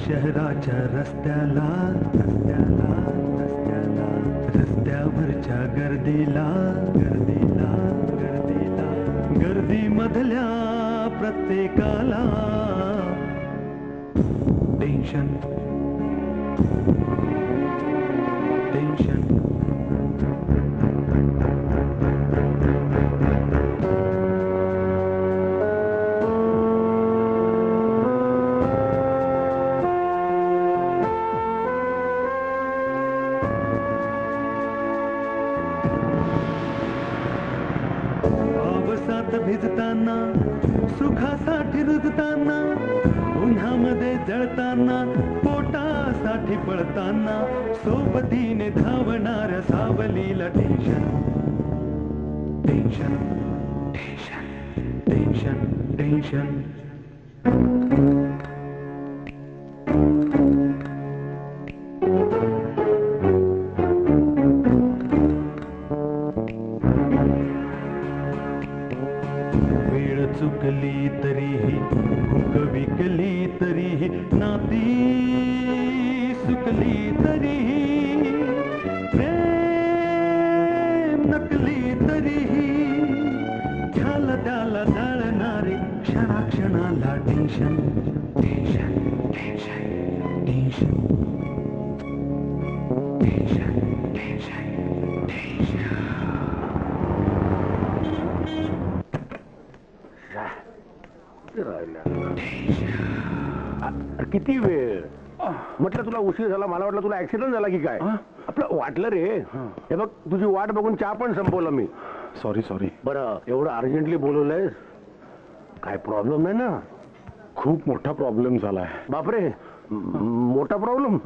शहराच्या रस्त्याला रस्त्याला रस्त्याला रस्त्यावरच्या गर्दीला गर्दीला गर्दीला गर्दीमधल्या प्रत्येकाला टेन्शन टेन्शन भिजताना सुखासाठी रुजताना उन्हामध्ये जळताना पोटासाठी पळताना सोबतीने धावणाऱ्या सावलीला टेन्शन टेन्शन टेन्शन टेन्शन चुकली तरीही भूक विकली तरीही नाती सुकली तरीही प्रेम नकली तरीही ह्याला त्याला जाळणारे क्षणाक्षणाला tension tension tension tension tension tension किती वेळ म्हटलं तुला उशीर झाला मला वाटलं तुला ऍक्सिडेंट झाला की काय आपलं वाटलं रे हे बघ तुझी वाट बघून चहा पण संपवलं मी सॉरी सॉरी बरं एवढं अर्जंटली बोलवलंय काय प्रॉब्लेम नाही ना खूप मोठा प्रॉब्लेम झालाय बापरे मोठा प्रॉब्लेम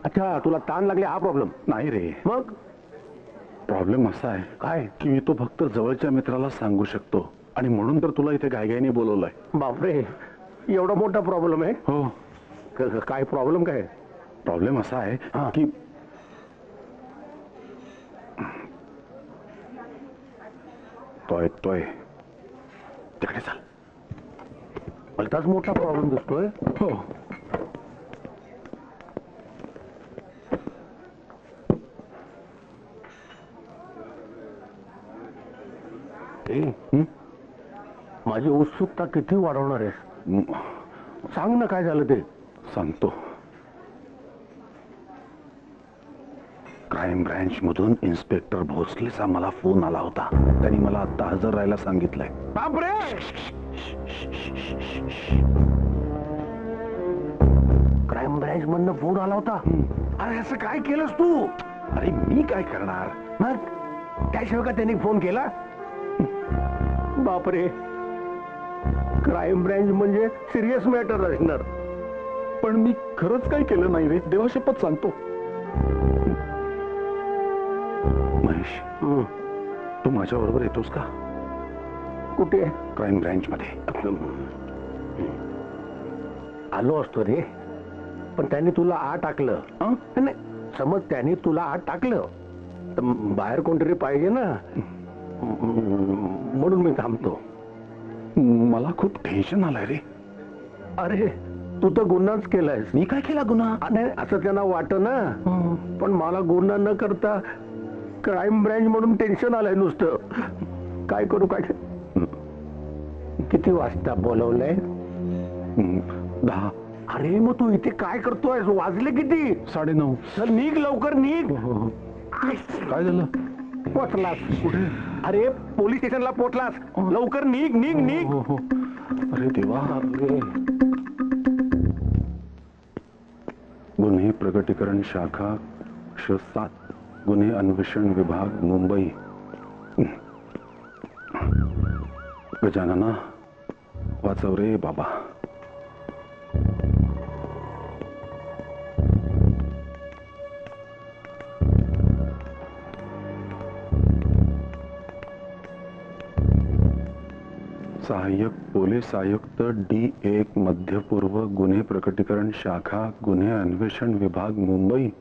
अच्छा तुला ताण लागले हा प्रॉब्लेम नाही रे मग प्रॉब्लेम असा आहे काय की मी तो फक्त जवळच्या मित्राला सांगू शकतो आणि म्हणून तर तुला इथे घाईघाईने बोलवलंय बापरे एवढा मोठा प्रॉब्लेम आहे हो काय प्रॉब्लेम काय प्रॉब्लेम असा आहे की तोय तोय तिकडे चाल भलताच मोठा प्रॉब्लेम दिसतोय हो माझी उत्सुकता किती वाढवणार आहे सांग ना काय झालं ते सांगतो क्राईम ब्रँच मधून इन्स्पेक्टर भोसलेचा मला फोन आला होता त्यांनी मला आता हजर राहायला सांगितलंय बापरे क्राईम ब्रँच मधनं फोन आला होता अरे असं काय केलंस तू अरे मी काय करणार मग त्याशिवाय का त्यांनी फोन केला बापरे क्राईम ब्रँच म्हणजे सिरियस मॅटर असणार पण मी खरंच काय केलं नाही रे देवाशपथ सांगतो महेश तू माझ्या बरोबर येतोस का कुठे क्राईम ब्रँच मध्ये आलो असतो रे पण त्यांनी तुला आत टाकलं नाही समज त्यांनी तुला आत टाकलं तर बाहेर कोणतरी पाहिजे ना म्हणून मी थांबतो मला खूप टेन्शन आलंय रे अरे तू तर गुन्हाच केलायस मी काय केला गुन्हा नाही असं त्यांना वाटत ना पण मला गुन्हा न करता क्राईम ब्रँच म्हणून टेन्शन आलंय नुसतं काय करू काय किती वाजता बोलवलंय 10 अरे मग तू इथे काय करतोय वाजले किती 9:30 चल निघ लवकर निघ काय झालं पोचलास कुठे अरे पोलीस स्टेशनला पोचलास लवकर निघ निघ निघ अरे देवा गुन्हे प्रगटीकरण शाखा श 7 गुन्हे अन्वेषण विभाग मुंबई गजानना वाचव रे बाबा सहाय्यक पोलीस आयुक्त D1 मध्य पूर्व गुन्हे प्रकटीकरण शाखा गुन्हे अन्वेषण विभाग मुंबई.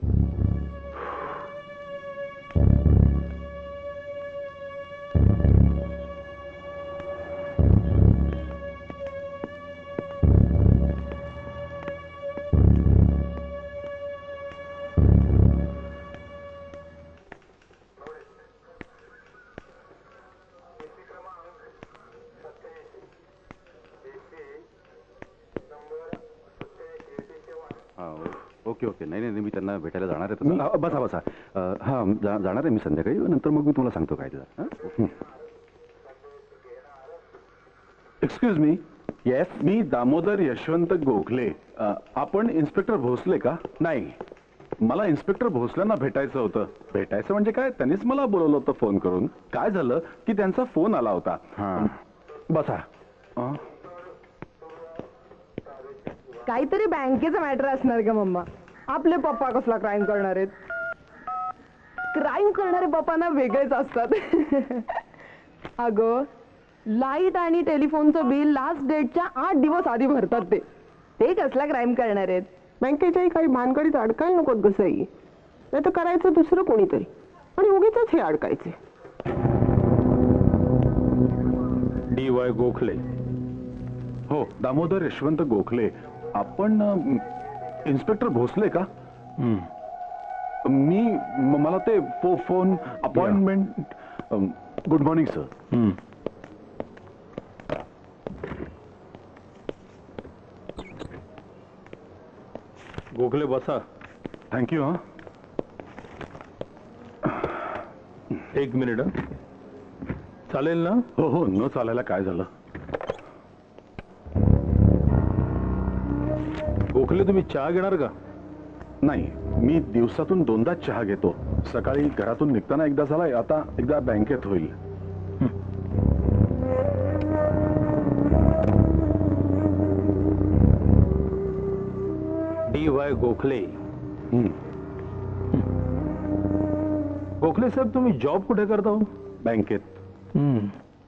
Okay okay. नाही नाही, मी त्यांना भेटायला जाणार आहे. बसा बसा. हां, जाणार आहे मी संध्याकाळी. नंतर मग मी तुम्हाला सांगतो काय ते. Excuse me. येस, मी दामोदर यशवंत गोखले. आपण इन्स्पेक्टर भोसले का? नाही, मला इन्स्पेक्टर भोसल्यांना भेटायचं होतं. भेटायचं म्हणजे काय, त्यांनीच मला बोलवलं होतं फोन करून. काय झालं की त्यांचा फोन आला होता. बसा. काहीतरी बँकेचं मॅटर असणार का मम्मा? आपले पप्पा कसला क्राईम करणार आहेत? क्राईम करणारे पप्पा ना वेगळेच असतात. अगं, लाईट आणि टेलिफोनचं बिल लास्ट डेटच्या 8 दिवस आधी भरतात. ते कसला क्राईम करणार आहेत? बँकेच्याही काही भानगडीत अडकायला नकोत ग सई. नाही तर करायचं दुसरं कोणीतरी आणि उगीच हे अडकायचे. DY गोखले. हो, दामोदर यशवंत गोखले. आपण इन्स्पेक्टर भोसले का? मला ते phone appointment. Good morning sir. Gokhale बसा. थँक्यू. हां, 1 मिनिट. चालेल ना? हो हो, न चालायला काय झालं? गोखले, तुम्ही चहा घेणार का? नाही, मी दिवसातून 2दा चहा घेतो. सकाळी घरातून निघताना एकदा झालाय, आता एकदा बँकेत होईल. DY गोखले. गोखले साहेब, तुम्ही जॉब कुठे करता हो? बँकेत.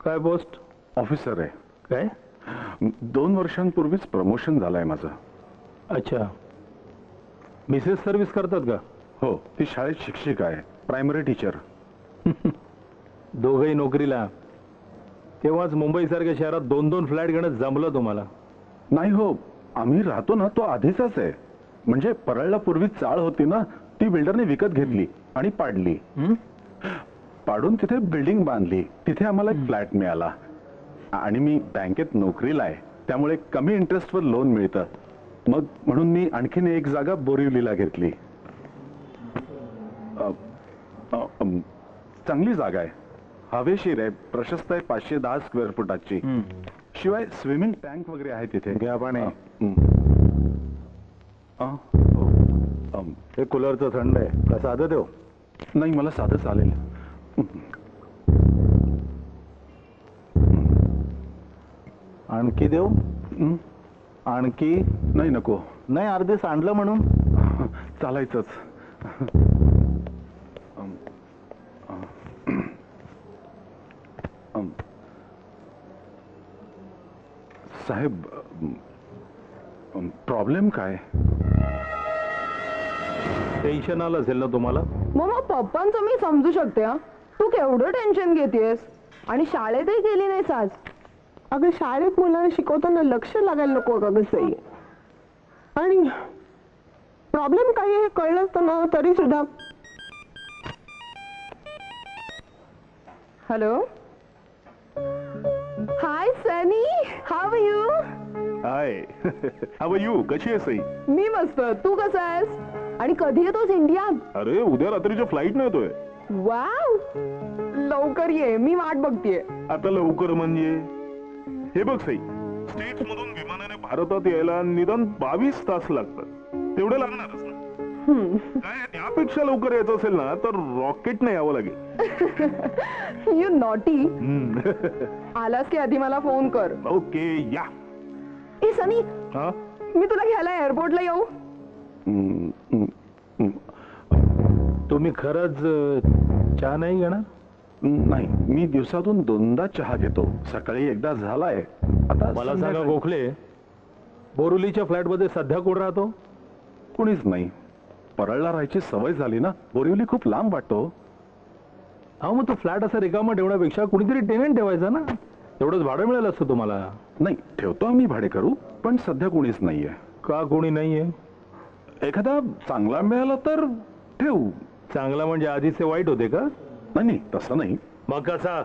काय पोस्ट? ऑफिसर आहे. काय? 2 वर्षांपूर्वीच प्रमोशन झालंय माझं. अच्छा. मिसेस सर्व्हिस करतात का? हो, ती शाळेत शिक्षिका आहे, प्रायमरी टीचर. दोघंही नोकरीला. तेव्हाच मुंबईसारख्या शहरात 2-2 फ्लॅट घेणं जमलं तुम्हाला? नाही हो, आम्ही राहतो ना तो आधीचाच आहे. म्हणजे परळला पूर्वी चाळ होती ना, ती बिल्डरने विकत घेतली आणि पाडली. पाडून तिथे बिल्डिंग बांधली. तिथे आम्हाला एक फ्लॅट मिळाला. आणि मी बँकेत नोकरीला आहे, त्यामुळे कमी इंटरेस्टवर लोन मिळतं. मग म्हणून मी आणखीन एक जागा बोरिवलीला घेतली. चांगली जागा आहे, हवेशीर आहे, प्रशस्त आहे, 510 स्क्वेअर फुटाची. शिवाय स्विमिंग टँक वगैरे आहे तिथे. घ्या पाणी. हे कूलरचं थंड आहे का साधं देऊ? नाही, मला साधं चालेल. आणखी देऊ? आणखी? नाही, नको. नाही, अर्धे सांडलं म्हणून चालायचंच. साहेब, प्रॉब्लेम काय? टेन्शन आलं असेल ना तुम्हाला? मम्मा, पप्पांचं मी समजू शकते. हा, तू केवढं टेन्शन घेतेस आणि शाळेतही गेली नाहीस आज. अगं, शाळेत मुलांना शिकवताना लक्ष लागायला नको का ग सई? आणि प्रॉब्लेम काय आहे कळलं असतं ना तरी सुद्धा. Hello. Hi Sunny, how are you? Hi, how are you? कशी आहेस सई? मी मस्त. तू कसा आहेस? आणि कधी येतोस इंडियात? अरे, उद्या रात्रीच्या फ्लाईट न येतोय. वाव, लवकर ये, मी वाट बघतीये. आता लवकर म्हणजे हे बघ सई, स्टेट्स मधून विमानाने भारतात यायला निदान 22 तास लागतात. तेवढे लागणारच ना. काय त्यापेक्षा लवकर यायचं असेल ना तर रॉकेटने यावं लागेल. You naughty. आलास की आधी मला फोन कर. ओके, या. ए सनी, हा, मी तुला घ्यायला एअरपोर्टला येऊ? तुम्ही खरंच चहा नाही घेणार? नाही, मी दिवसातून 2दा चहा घेतो. सकाळी एकदा झालाय. आता मला सांगा संध्याकाळी गोखले, बोरिवलीच्या फ्लॅटमध्ये सध्या कोण राहतो? कुणीच नाही. परळला राहायची सवय झाली ना. बोरिवली खूप लांब वाटतो. हा, मग तो फ्लॅट असा रिकामा ठेवण्यापेक्षा कुणीतरी टेनंट ठेवायचा ना. एवढंच भाडं मिळालं असतं तुम्हाला. नाही, ठेवतो आम्ही भाडे करू, पण सध्या कुणीच नाहीये. का कोणी नाहीये? एखादा चांगला मिळाला तर ठेवू. चांगला म्हणजे आधीचे वाईट होते का? नाही नाही, तसं नाही. मग कसा?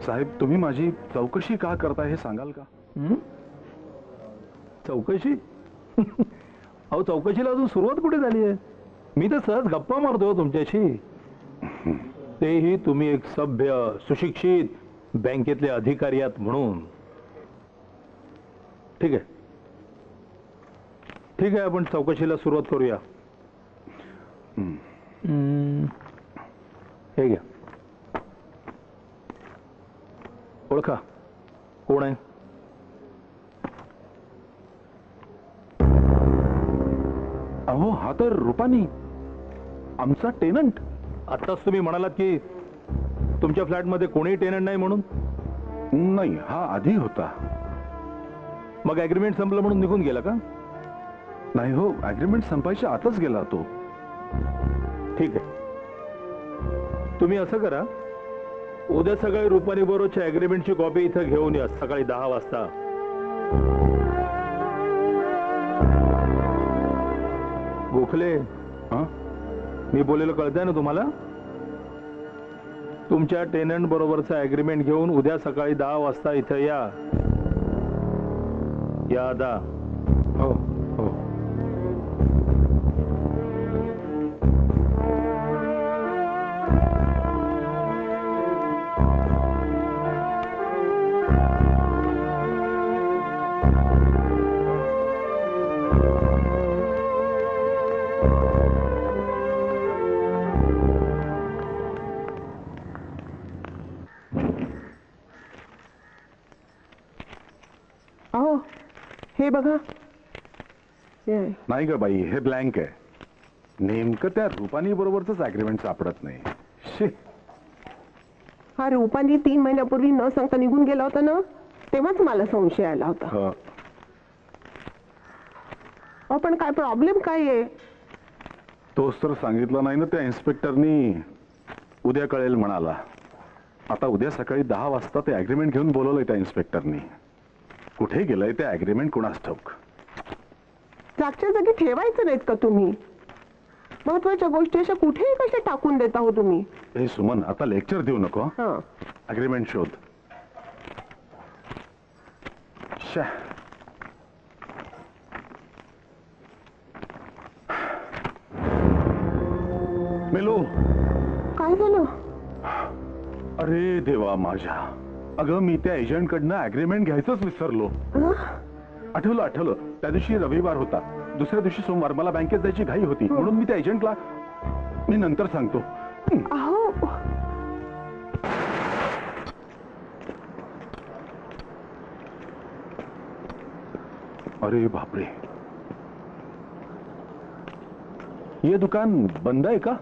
साहेब, तुम्ही माझी चौकशी का करताय हे सांगाल का? चौकशी? अहो, चौकशीला अजून सुरुवात कुठे झाली आहे? मी तर सहज गप्पा मारतो तुमच्याशी. तेही तुम्ही एक सभ्य सुशिक्षित बँकेतले अधिकारी आहात म्हणून. ठीक आहे, ठीक आहे, आपण चौकशीला सुरुवात करूया. हे घ्या, ओळखा कोण आहे? अहो, हा तर रुपानी, आमचा टेनंट. आत्ताच तुम्ही म्हणालात की तुमच्या फ्लॅटमध्ये कोणीही टेनंट नाही म्हणून. नाही, हा आधी होता. मग ऍग्रीमेंट संपलं म्हणून निघून गेला का? नाही हो, अग्रीमेंट संपायच्या आतच गेला तो. ठीक आहे, तुम्ही असं करा, उद्या सकाळी रुपानी बरोबरच्या अग्रीमेंटची कॉपी इथं घेऊन या सकाळी 10 वाजता. गोखले, हं? मी बोलेलं कळतंय ना तुम्हाला? तुमच्या टेनंट बरोबरचा अग्रीमेंट घेऊन उद्या सकाळी 10 वाजता इथं या. या दा. हो हो. अहो, हे बघा. हे. नाही ग बाई, हे ब्लँक आहे. नेमकं त्या रुपानी बरोबरच अग्रीमेंट सापडत नाही. शी. हा रूपानी 3 महिन्यापूर्वी न सांगता निघून गेला होता ना, तेव्हाच मला संशय आला होता. हं. अहो, पण काय प्रॉब्लेम काय आहे? तोच तर सांगितलं नाही ना त्या इन्स्पेक्टरनी. उद्या कळेल म्हणाला. आता उद्या सकाळी 10 वाजता ते अग्रीमेंट घेऊन बोलवलंय त्या इन्स्पेक्टरनी. कुठे गेलंय ते अग्रीमेंट कुणास ठाऊक. जागच्या जागी ठेवायचं नाहीत का तुम्ही? महत्वाच्या गोष्टी अशा कुठेही कशा टाकून देता हो तुम्ही? हे सुमन, आता लेक्चर देऊ नको. हं. अग्रीमेंट शोध. शा. मेलो. काय झालं? अरे देवा माझ्या. अगं, मी त्या एजंटकडनं अग्रीमेंट घ्यायचंच विसरलो. हं? आठवलं. त्या दिवशी रविवार होता. दुसऱ्या दिवशी सोमवार. मला बँकेत जायची घाई होती, म्हणून मी त्या एजंटला मी नंतर सांगतो. अहो, अरे बापरे, ये दुकान बंद है का?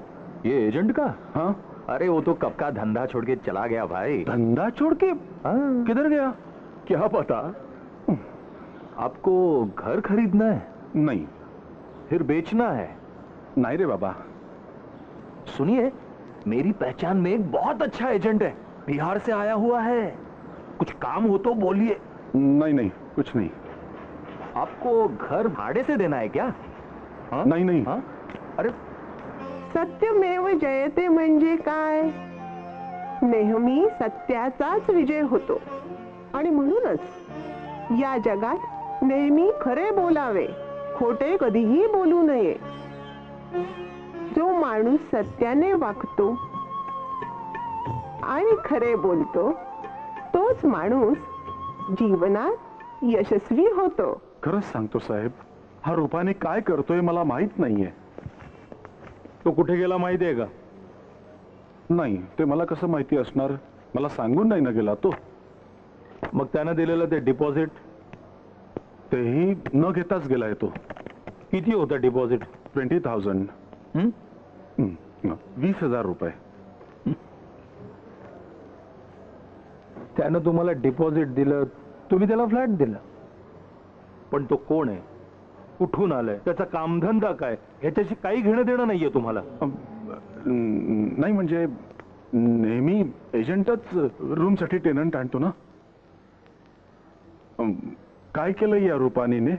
ये एजेंट का? हाँ. अरे वो तो कब का धंधा छोड़ के चला गया भाई. धंधा छोड़ के हाँ, किधर गया? क्या पता. आपको घर खरीदना है? नहीं. फिर बेचना है? नहीं रे बाबा. सुनिए, मेरी पहचान में एक बहुत अच्छा एजेंट है, बिहार से आया हुआ है. कुछ काम हो तो बोलिए. नहीं, कुछ नहीं. आपको घर भाड़े से देना है क्या? हाँ? नहीं. हाँ? अरे सत्यमेव जयते म्हणजे काय? नेहमी सत्याचाच विजय होतो. आणि म्हणूनच या जगात नेहमी खरे बोलावे, खोटे कधीही बोलू नये. जो माणूस सत्याने वागतो आणि खरे बोलतो तोच माणूस जीवनात यशस्वी होतो. खरंच सांगतो साहेब, हा रूपाने काय करतोय मला माहित नाहीये. तो कुठे गेला माहिती आहे का? नाही, ते मला कसं माहिती असणार? मला सांगून नाही ना गेला तो. मग त्यानं दिलेलं ते डिपॉझिट तेही न घेताच गेलाय तो. किती होतं डिपॉझिट? 20,000. 20,000 रुपये. त्यानं तुम्हाला डिपॉझिट दिलं, तुम्ही त्याला फ्लॅट दिला, पण तो कोण आहे, कुठून आलाय, त्याचा कामधंदा काय, ह्याच्याशी काही घेणं देणं नाहीये तुम्हाला. नाही म्हणजे नेहमी एजंटच रूमसाठी टेनंट आणतो ना. काय केलं या रूपानीने?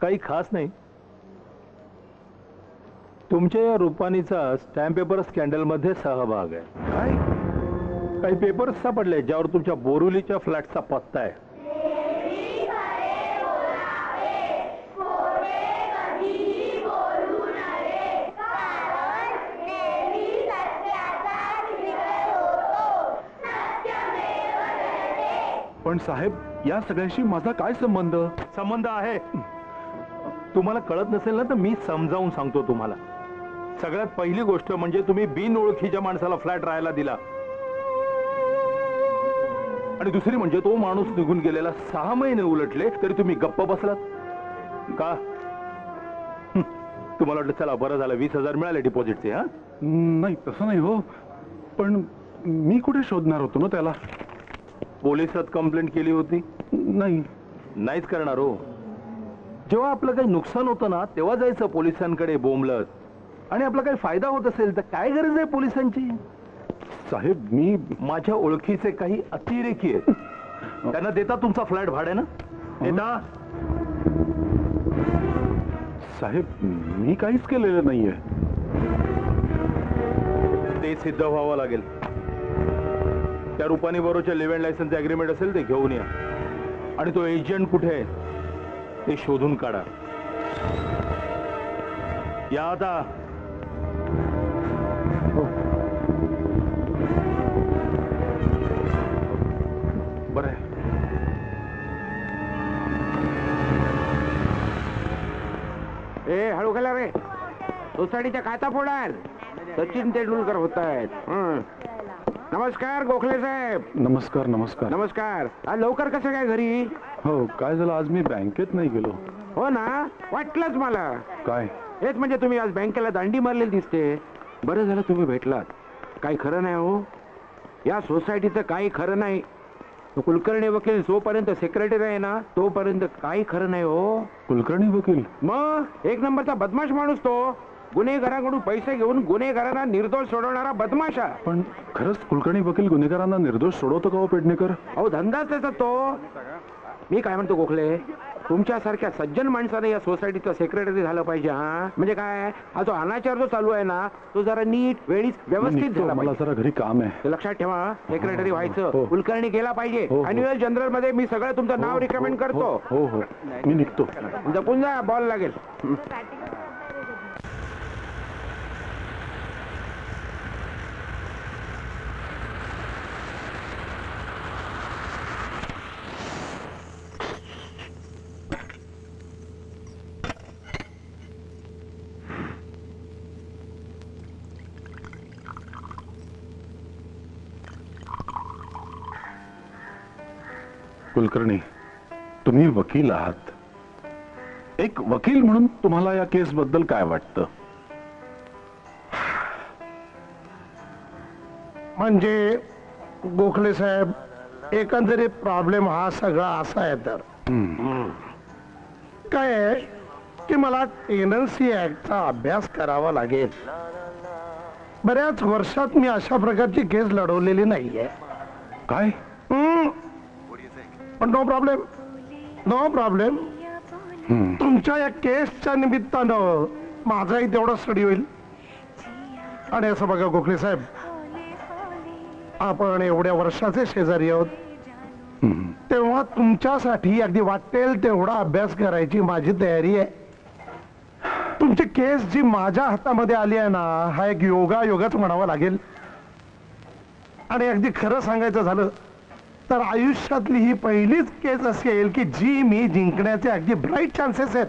काही खास नाही. तुमच्या या रूपानीचा स्टॅम्प पेपर स्कॅन्डल मध्ये सहभाग आहे. काय? काही पेपर्स सापडले ज्यावर तुमच्या बोरिवलीच्या फ्लॅटचा पत्ता आहे. पण साहेब, या सगळ्याशी माझा काय संबंध? संबंध आहे. तुम्हाला कळत नसेल ना तर मी समजावून सांगतो तुम्हाला. सगळ्यात पहिली गोष्ट म्हणजे तुम्ही बिनओळखीच्या माणसाला फ्लॅट राहायला दिला, आणि दुसरी म्हणजे तो माणूस निघून गेलेला 6 महिने उलटले तरी तुम्ही गप्प बसलात का? तुम्हाला वाटलं चला बरं झालं 20,000 मिळाले डिपॉझिटचे. हा नाही, तसं नाही हो. पण मी कुठे शोधणार होतो ना त्याला? पोलिसात कंप्लेंट केली होती? नाही. नाहीच करणार हो. जेव्हा आपलं काही नुकसान होतं ना तेव्हा जायचं पोलिसांकडे बोंबलत, आणि आपला काही फायदा होत असेल तर काय गरज आहे पोलिसांची? साहेब, मी माझ्या ओळखीचे काही अतिरेकी आहेत, त्यांना देता तुमचा फ्लॅट भाड्यानं देता? साहेब, मी काहीच केलेलं नाहीये. ते सिद्ध व्हावं लागेल. त्या रूपानी बरोबरच्या लिव्ह अँड लायसन्स अग्रीमेंट असेल ते घेऊन या, आणि तो एजंट कुठे आहे ते शोधून काढा. या आता. बरं आहे. ए हळू खाला रे, सोसायटीच्या खाता फोडाल. सचिन तेंडुलकर होत आहेत. नमस्कार गोखले साहेब. नमस्कार. नमस्कार. नमस्कार. आज लवकर कसं काय घरी? हो, काय झालं, आज मी बँकेत नाही गेलो. हो ना, वाटलंच मला. काय? हेच म्हणजे तुम्ही आज बँकेला दांडी मारलेली दिसते. बरं झालं तुम्ही भेटलात. काही खरं नाही हो, या सोसायटीचं काही खरं नाही. तो कुलकर्णी वकील जोपर्यंत सेक्रेटरी आहे ना तोपर्यंत काही खरं नाही हो. कुलकर्णी वकील? मग एक नंबरचा बदमाश माणूस तो. गुन्हेगारांकडून पैसे घेऊन गुन्हेगारांना निर्दोष सोडवणारा बदमाशा. पण खरंच कुलकर्णी वकील गुन्हेगारांना निर्दोष सोडवतो का हो पेडणेकर? अहो धंदाच त्याचा तो. मी काय म्हणतो गोखले, तुमच्यासारख्या सज्जन माणसाने या सोसायटीचा सेक्रेटरी झालं पाहिजे. हा म्हणजे काय, हा जो अनाचार जो चालू आहे ना तो जरा नीट वेळीच व्यवस्थित झाला मला पाहिजे. जरा घरी काम आहे. ते लक्षात ठेवा, सेक्रेटरी व्हायचं. हो. कुलकर्णी गेला पाहिजे. हो. अॅन्युअल जनरल मध्ये मी सगळं तुमचं नाव रिकमेंड करतो. हो हो, मी निघतो. जपून जा, बॉल लागेल. कुलकर्णी, तुम्ही वकील आहात. एक वकील म्हणून तुम्हाला या केस बद्दल काय वाटतं? म्हणजे गोखले साहेब, एकंदरीत प्रॉब्लेम हा सगळा असा आहे. तर काय आहे की मला टेनन्सी ऍक्टचा अभ्यास करावा लागेल. बऱ्याच वर्षात मी अशा प्रकारची केस लढवलेली नाहीये. काय? पण नो प्रॉब्लेम, नो प्रॉब्लेम. तुमच्या या केसच्या निमित्तानं माझाही तेवढा स्टडी होईल. आणि असं बघा गोखले साहेब, आपण एवढ्या वर्षाचे शेजारी आहोत, तेव्हा तुमच्यासाठी अगदी वाटेल तेवढा अभ्यास करायची माझी तयारी आहे. तुमची केस जी माझ्या हातामध्ये आली आहे ना, हा एक योगाच म्हणावा लागेल. आणि अगदी खरं सांगायचं झालं तर आयुष्यातली ही पहिलीच केस असेल की जी मी जिंकण्याचे अगदी ब्राईट चान्सेस आहेत.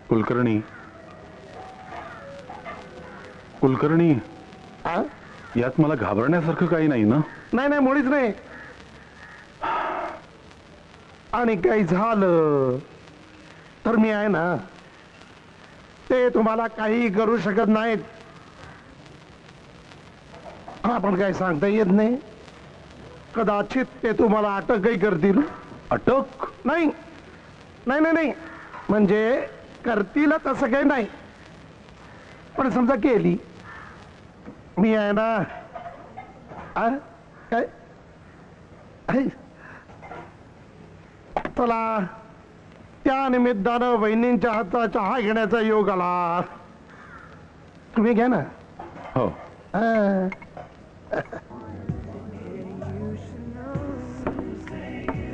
कुलकर्णी कुलकर्णी आ? यात मला घाबरण्यासारखं काही नाही ना? नाही नाही, मुळीच नाही. आणि काही झालं तर मी आहे ना, ते तुम्हाला काही करू शकत नाहीत. आपण काही सांगता येत नाही. कदाचित ते तुम्हाला अटकही करतील. अटक? नाही नाही नाही नाही, म्हणजे करतील तसं काही नाही, पण समजा केली, मी आहे ना. आ? काय आहे? चला, त्या निमित्तानं वहिनींच्या हातचा चहा घेण्याचा योग आला. तुम्ही घ्या ना. हो. हा.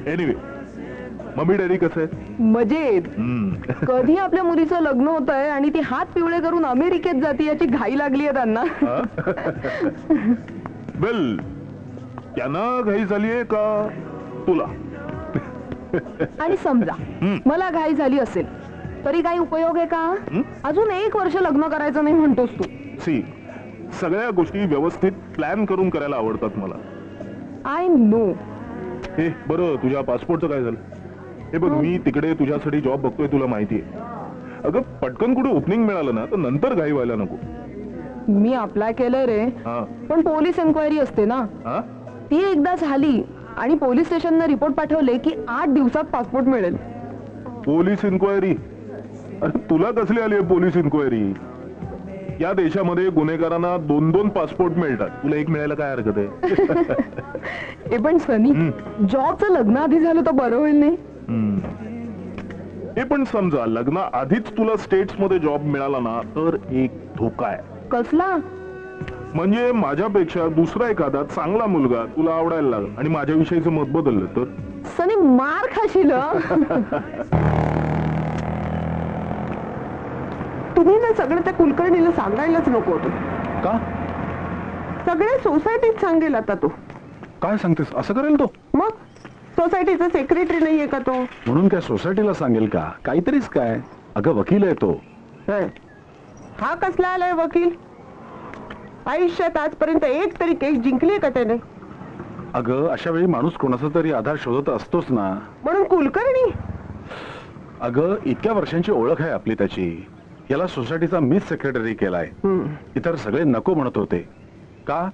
एनिवे, मम्मी डॅडी कसं आहे? मजेत. कधी आपल्या मुलीचं लग्न होत आहे आणि ती हात पिवळे करून अमेरिकेत जाते याची घाई लागली आहे त्यांना. वेल, त्यांना घाई झालीये का तुला? आणि समजा मला घाई झाली असेल तरी काही उपयोग आहे का? अजून 1 वर्ष लग्न करायचं नाही म्हणतोस तू. सी, सगळ्या गोष्टी व्यवस्थित प्लॅन करून करायला आवडतात मला. I know. हे बरं, तुझ्या पासपोर्टचं काय झालं? हे बघ, मी तिकडे तुझ्यासाठी जॉब बघतोय, तुला माहितीये. अगं, पटकन कुठे ओपनिंग मिळालं ना तर नंतर घाई व्हायला नको. मी अप्लाय केलंय रे, हा पण पोलीस एन्क्वायरी असते ना, हा, ती एकदा झाली आणि पोलीस स्टेशननं रिपोर्ट पाठवले की 8 दिवसात पासपोर्ट मिळेल. Police inquiry? अरे तुला कसली आली आहे पोलीस इन्क्वायरी? या देशामध्ये गुन्हेगारांना 2-2 पासपोर्ट मिळतात, तुला एक मिळायला काय हरकत आहे? हे पण सनी, जॉबचं लग्न आधी झालं तर बरं होईल नाही? हे पण समजा लग्न आधीच तुला स्टेट्स मध्ये जॉब मिळाला ना तर एक धोका आहे. कसला? म्हणजे माझ्यापेक्षा दुसरा एखादा चांगला मुलगा तुला आवडायला लागला आणि माझ्याविषयीचं मत बदललं तर? सनी, मार खाशील हं? तुम्ही ना सगळं त्या कुलकर्णीला सांगायलाच नको होतं. का? सगळ्या सोसायटीत सांगेल आता तो. काय सांगतेस? असं करेल तो? मग सोसायटीचा सेक्रेटरी नाहीये का तो? म्हणून काय सोसायटीला सांगेल का? काहीतरीच काय. अगं, वकील आहे तो. हं. हा कसला आलाय वकील? आयुष्यात आजपर्यंत एक तरी केस जिंकली का त्याने? अगं, अशा वेळी माणूस कोणाचा तरी आधार शोधत असतोच ना. म्हणून कुलकर्णी? अगं, इतक्या वर्षांची ओळख आहे आपली त्याची. याला सोसायटीचा मीच सेक्रेटरी केलाय. इतर सगळे नको म्हणत होते. का?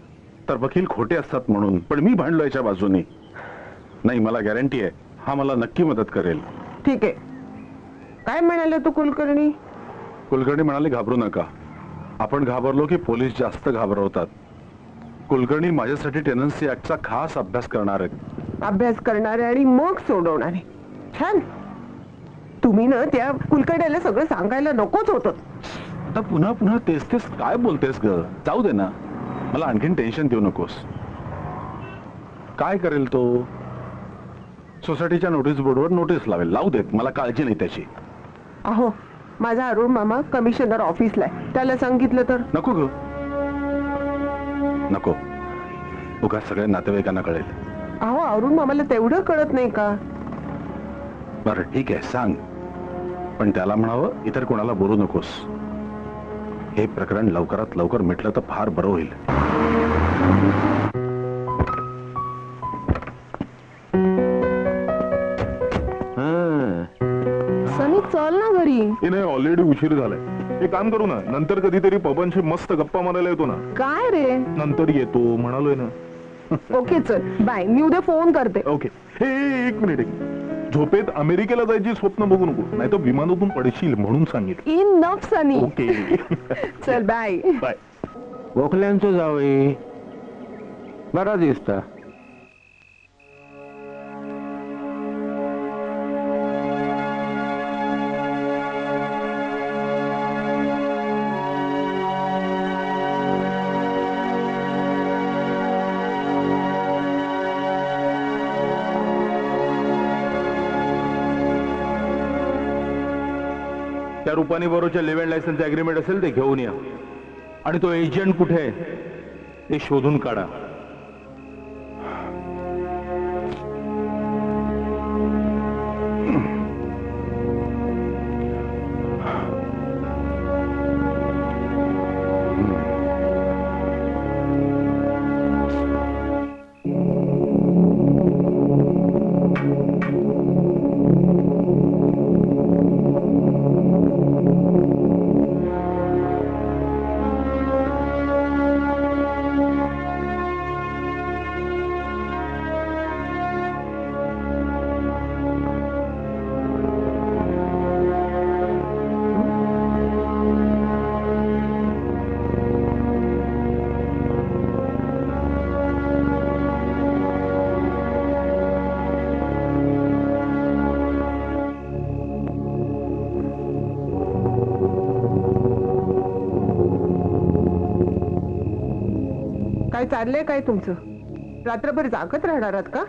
तर वकील खोटे असतात म्हणून. पण मी भांडलो याच्या बाजूने. नाही, मला गॅरंटी आहे हा मला नक्की मदत करेल. ठीक आहे. काय म्हणाले तू कुलकर्णी? कुलकर्णी म्हणाले, घाबरू नका. आपण घाबरलो की पोलीस जास्त घाबरवतात. कुलकर्णी माझ्यासाठी टेनन्सी ऍक्टचा खास अभ्यास करणार आहेत. अभ्यास करणारे आणि मग सोडवणारे. छान. तुम्ही ना त्या कुलकर्ण्याला सगळं सांगायला नकोच होतं. आता पुन्हा पुन्हा तेच तेच काय बोलतेस ग? जाऊ दे ना, मला आणखीन टेन्शन देऊ नकोस. काय करेल तो? सोसायटीच्या नोटीस बोर्डवर नोटीस लावेल. लावू देत, मला काळजी नाही त्याची. अहो, माझा अरुण मामा कमिशनर ऑफिसला आहे. त्याला सांगितलं तर? नको ग, नको. उगा सगळ्या नातेवाईकांना कळेल. अहो, अरुण मामाला तेवढं कळत नाही का? बरं ठीक आहे, सांग. पण त्याला म्हणावं इतर कोणाला बोलू नकोस. हे प्रकरण लवकरात लवकर मिटलं तर फार बरं होईल. सनी, चल ना घरी. हे नाही, ऑलरेडी उशीर झालाय. हे काम करू ना, नंतर कधीतरी पबनशी मस्त गप्पा मारायला येतो ना. काय रे? नंतर येतो म्हणालोय ना. ओके, चल बाय. मी उद्या फोन करते. ओके. हे एक मिनिट. झोपेत अमेरिकेला जायची स्वप्न बघू नको, नाही तर विमानातून पडशील म्हणून सांगितलं. इनफ सनी. ओके. चल बाय. बाय. गोखल्यांचं जावई बरा दिसता. रुपानी बरोबरच्या लिव्ह लायसन्स अग्रीमेंट असेल ते घेऊन या आणि तो एजंट कुठे आहे ते शोधून काढा. काय चाललंय काय तुमचं? रात्रभर जागत राहणार आहात का?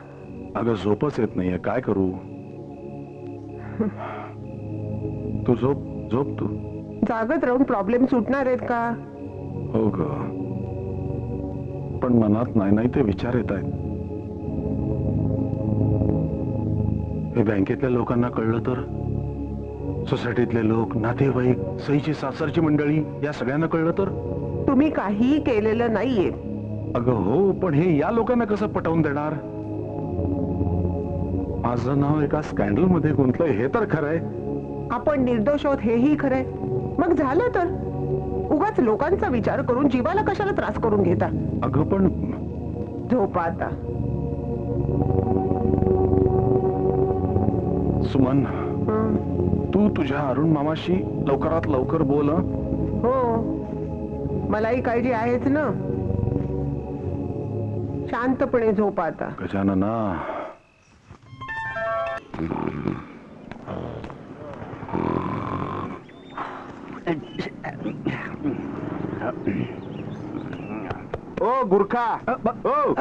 अगं झोपच येत नाहीये, काय करू? तू झोप झोप तू. जागत राहून प्रॉब्लेम सुटणार आहेत का? हो ग, पण मनात नाही नाही ते विचार येत आहेत. हे बँकेतल्या लोकांना कळलं तर, सोसायटीतले लोक, नातेवाईक, सईची सासरची मंडळी, या सगळ्यांना कळलं तर? तुम्ही काहीही केलेलं नाहीये. अगं हो, पण हे या लोकांना कसं पटवून देणार? माझं नाव एका स्कॅन्डल मध्ये गुंतलंय हे तर खरंय. आपण निर्दोष आहोत हेही खरंय. मग झालं तर उगाच लोकांचा विचार करून जीवाला कशाला त्रास करून घेता? अगं पण झोपा आता. सुमन, हं. तू तुझ्या अरुण मामाशी लवकरात लवकर बोल हं? हो, मलाही काळजी आहेच ना. शांतपणे झोपा आता. गजानना, ओ गुरखा, ओ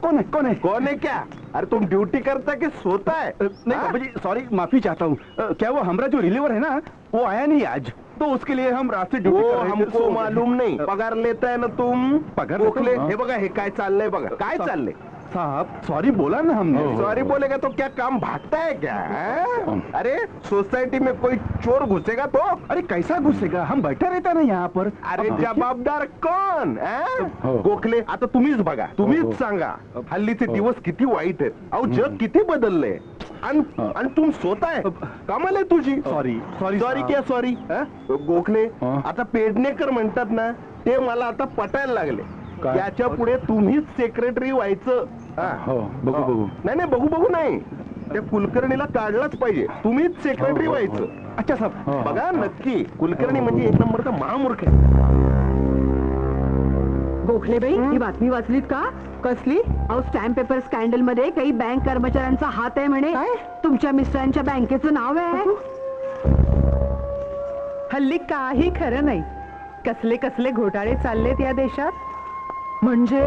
कौन है कौन है? कौन है क्या? अरे तुम ड्यूटी करता कि सोता है? नहीं हाँ? बाबा जी, सॉरी, माफी चाहता हूँ. क्या वो हमारा जो रिलीवर है ना, वो आया नहीं आज, तो उसके लिए हम रात से ड्यूटी वो कर रहे थे. हमको सो- मालूम नहीं. पगार लेता है ना तुम? पगार लेता गोखले, हूँ, हे बघा हे काय चाललंय बघा. काय चाललंय? साहब सॉरी बोला ना हमने. सॉरी बोलेगा तो क्या काम भागता है क्या? हाँ? अरे सोसाइटी में कोई चोर घुसेगा तो? अरे कैसा घुसेगा, हम बैठे रहता ना यहाँ पर. अरे अब जबाबदार कोण? हाँ? हो. गोखले, आता तुम्हीच बघा, हो. तुम्हीच सांगा. हल्लीचे दिवस किती वाईट आहेत. अहो जग किती बदललंय. आणि तुम स्वतः कमाल आहे तुझी. सॉरी सॉरी सॉरी क्या सॉरी? गोखले, हा? आता पेडणेकर म्हणतात ना, ते मला आता पटायला लागले. काय? याच्या पुढे तुम्हीच सेक्रेटरी व्हायचं. हा. हो, बघू बघू. नाही नाही, बघू बघू नाही, त्या कुलकर्णीला काढलाच पाहिजे. तुम्हीच सेक्रेटरी हो, हो, व्हायचं. अच्छा साहब. हो, हो. बघा नक्की, कुलकर्णी म्हणजे एक नंबरचा महामूर्ख आहे. गोखलेबाई, ही बातमी वाचलीत का? कसली? अहो, स्टॅम्प पेपर स्कॅन्डल मध्ये काही बँक कर्मचाऱ्यांचा हात आहे म्हणे. काय? तुमच्या मिस्टरांच्या बँकेचं नाव आहे. हल्ली काही खरं नाही. कसले कसले घोटाळे चाललेत या देशात. म्हणजे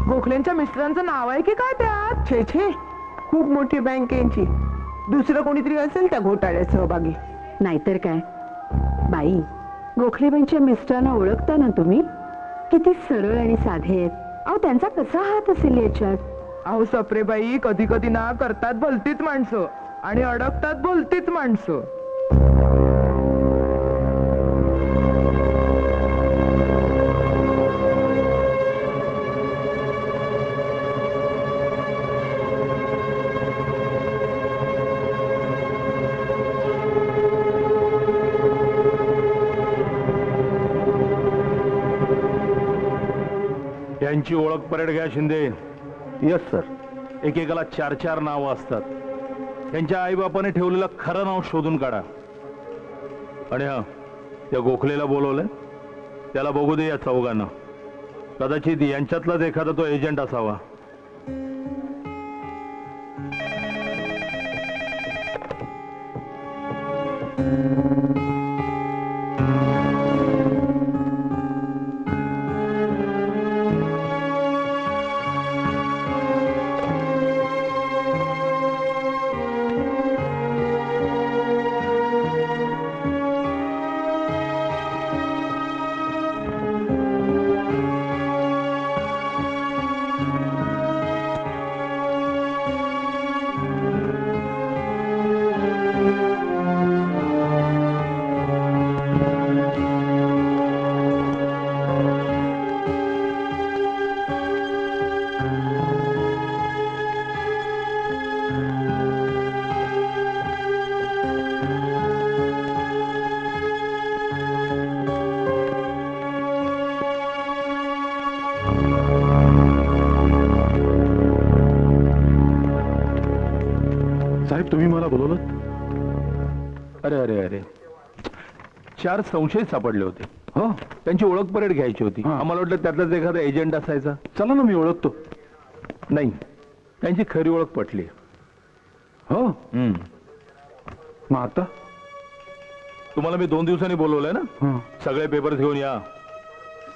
गोखलेंच्या मिस्टरांचं नाव आहे की काय त्यात? छे छे, खूप मोठी बँकेची. दुसरं कोणीतरी असेल त्या घोटाळ्यात सहभागी. नाहीतर काय बाई, गोखलेबाईंच्या मिस्टरांना ओळखता ना तुम्ही? किती सरळ आणि साधे आहेत. अहो, त्यांचा कसा हात असेल याच्यात? अहो सप्रेबाई, कधी कधी ना करतात भलतीच माणसं आणि अडकतात भलतीच माणसं. यांची ओळख परेड घ्या शिंदे. Yes sir. एकेकाला 4-4 नावं असतात. त्यांच्या आईबापाने ठेवलेलं खरं नाव शोधून काढा. आणि हा, त्या गोखलेला बोलवलंय, त्याला बघू दे या चौघांना. कदाचित यांच्यातलाच एखादा तो एजंट असावा. साहेब तुम्ही मला बोलवलं? अरे अरे अरे 4 संशयित सापडले होते. हो त्यांची ओळख परेड घ्यायची होती. हा. आम्हाला वाटलं त्यातलाच एखादा एजंट असायचा. चला ना मी ओळखतो. नाही, त्यांची खरी ओळख पटली. हो मग आता? तुम्हाला मी 2 दिवसांनी बोलवलंय ना. हं. सगळे पेपर्स घेऊन या.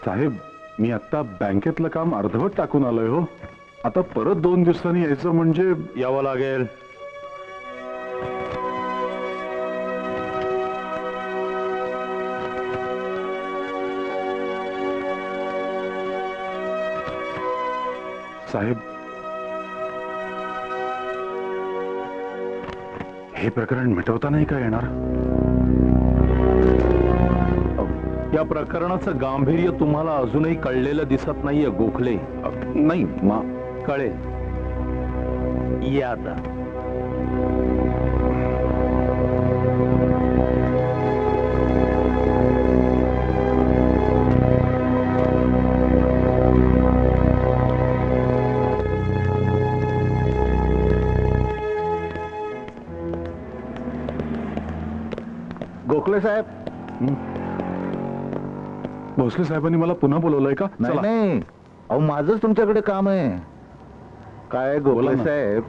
साहेब मी आता बँकेतलं काम अर्धवट टाकून आलोय हो. आता परत 2 दिवसांनी यायचं म्हणजे यावं लागेल. साहेब हे प्रकरण मिटवता नाही का येणार? या प्रकरणाचं गांभीर्य तुम्हाला अजूनही कळलेलं दिसत नाहीये गोखले. नाही कळेल. या आता. गोखले साहेब. भोसले साहेबांनी मला पुन्हा बोलवलंय का? नाही चला. नाही, अहो माझंच तुमच्याकडे काम आहे. काय बोला गोखले ना. साहेब,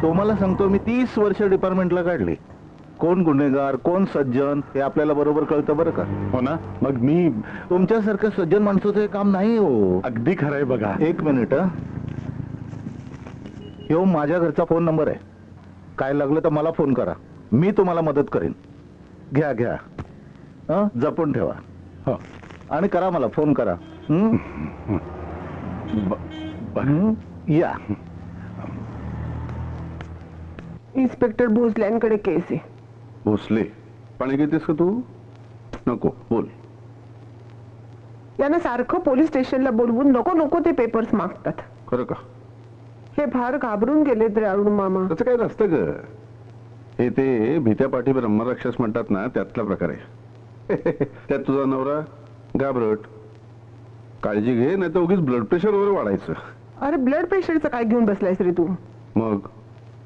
तुम्हाला सांगतो मी 30 वर्ष डिपार्टमेंटला काढली. कोण गुन्हेगार कोण सज्जन हे आपल्याला बरोबर कळतं बरं का. हो ना. मग मी तुमच्यासारखं सज्जन माणसाचं हे काम नाही हो. अगदी खरंय बघा. 1 मिनिट. ह्यो माझ्या घरचा फोन नंबर आहे. काय लागलं तर मला फोन करा, मी तुम्हाला मदत करेन. घ्या घ्या. जपून ठेवा. हो. आणि करा मला फोन करा. बरं. या. इन्स्पेक्टर भोसल्यांकडे केस आहे. भोसले पाणी घेतेस का तू? नको बोल. यांना सारखं पोलीस स्टेशनला बोलवून नको नको ते पेपर्स मागतात. खरं का? हे फार घाबरून गेलेत रे अरुण मामा. त्याचं काय नसतं ग. हे ते भीत्या पाठी ब्रह्मराक्षस म्हणतात ना, त्यातला प्रकार आहे. त्यात तुझा नवरा घाबरट. काळजी घे, नाही तर उगीच ब्लड प्रेशर वगैरे वाढायचं. अरे ब्लड प्रेशरचं काय घेऊन बसलायस रे तू? मग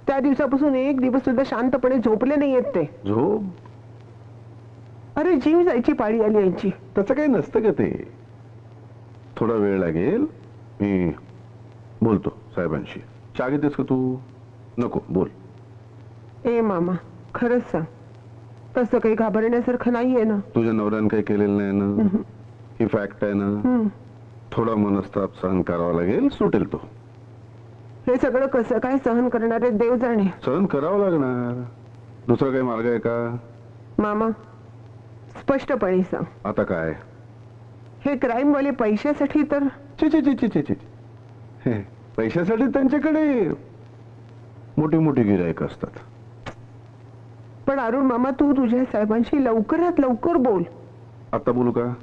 त्या दिवसापासून 1 दिवस सुद्धा शांतपणे झोपले नाही येत ते. झोप? अरे जीव जायची पाळी आली यांची. त्याचं काही नसतं का ते. थोडा वेळ लागेल, मी बोलतो साहेबांशी. चहा घेतेस का तू? नको बोल. ए मामा खरंच सांग, तसं काही घाबरण्यासारखं नाहीये ना? तुझ्या नवऱ्यानं काही केलेलं नाही ना? ही फॅक्ट आहे ना? थोडा मनस्ताप सहन करावा लागेल, सुटेल तो. हे सगळं कसं काय सहन करणारे देव जाणे. सहन करावं लागणार. दुसरा काही मार्ग आहे का? मामा स्पष्टपणे सांग, आता काय? हे क्राईम वाले पैशासाठी तर ची ची ची ची ची ची. हे, पैशासाठी त्यांच्याकडे मोठी मोठी गिरायक असतात. पण अरुण मामा तू तुझ्या साहेबांशी लवकरात लवकर बोल. आता बोलू का?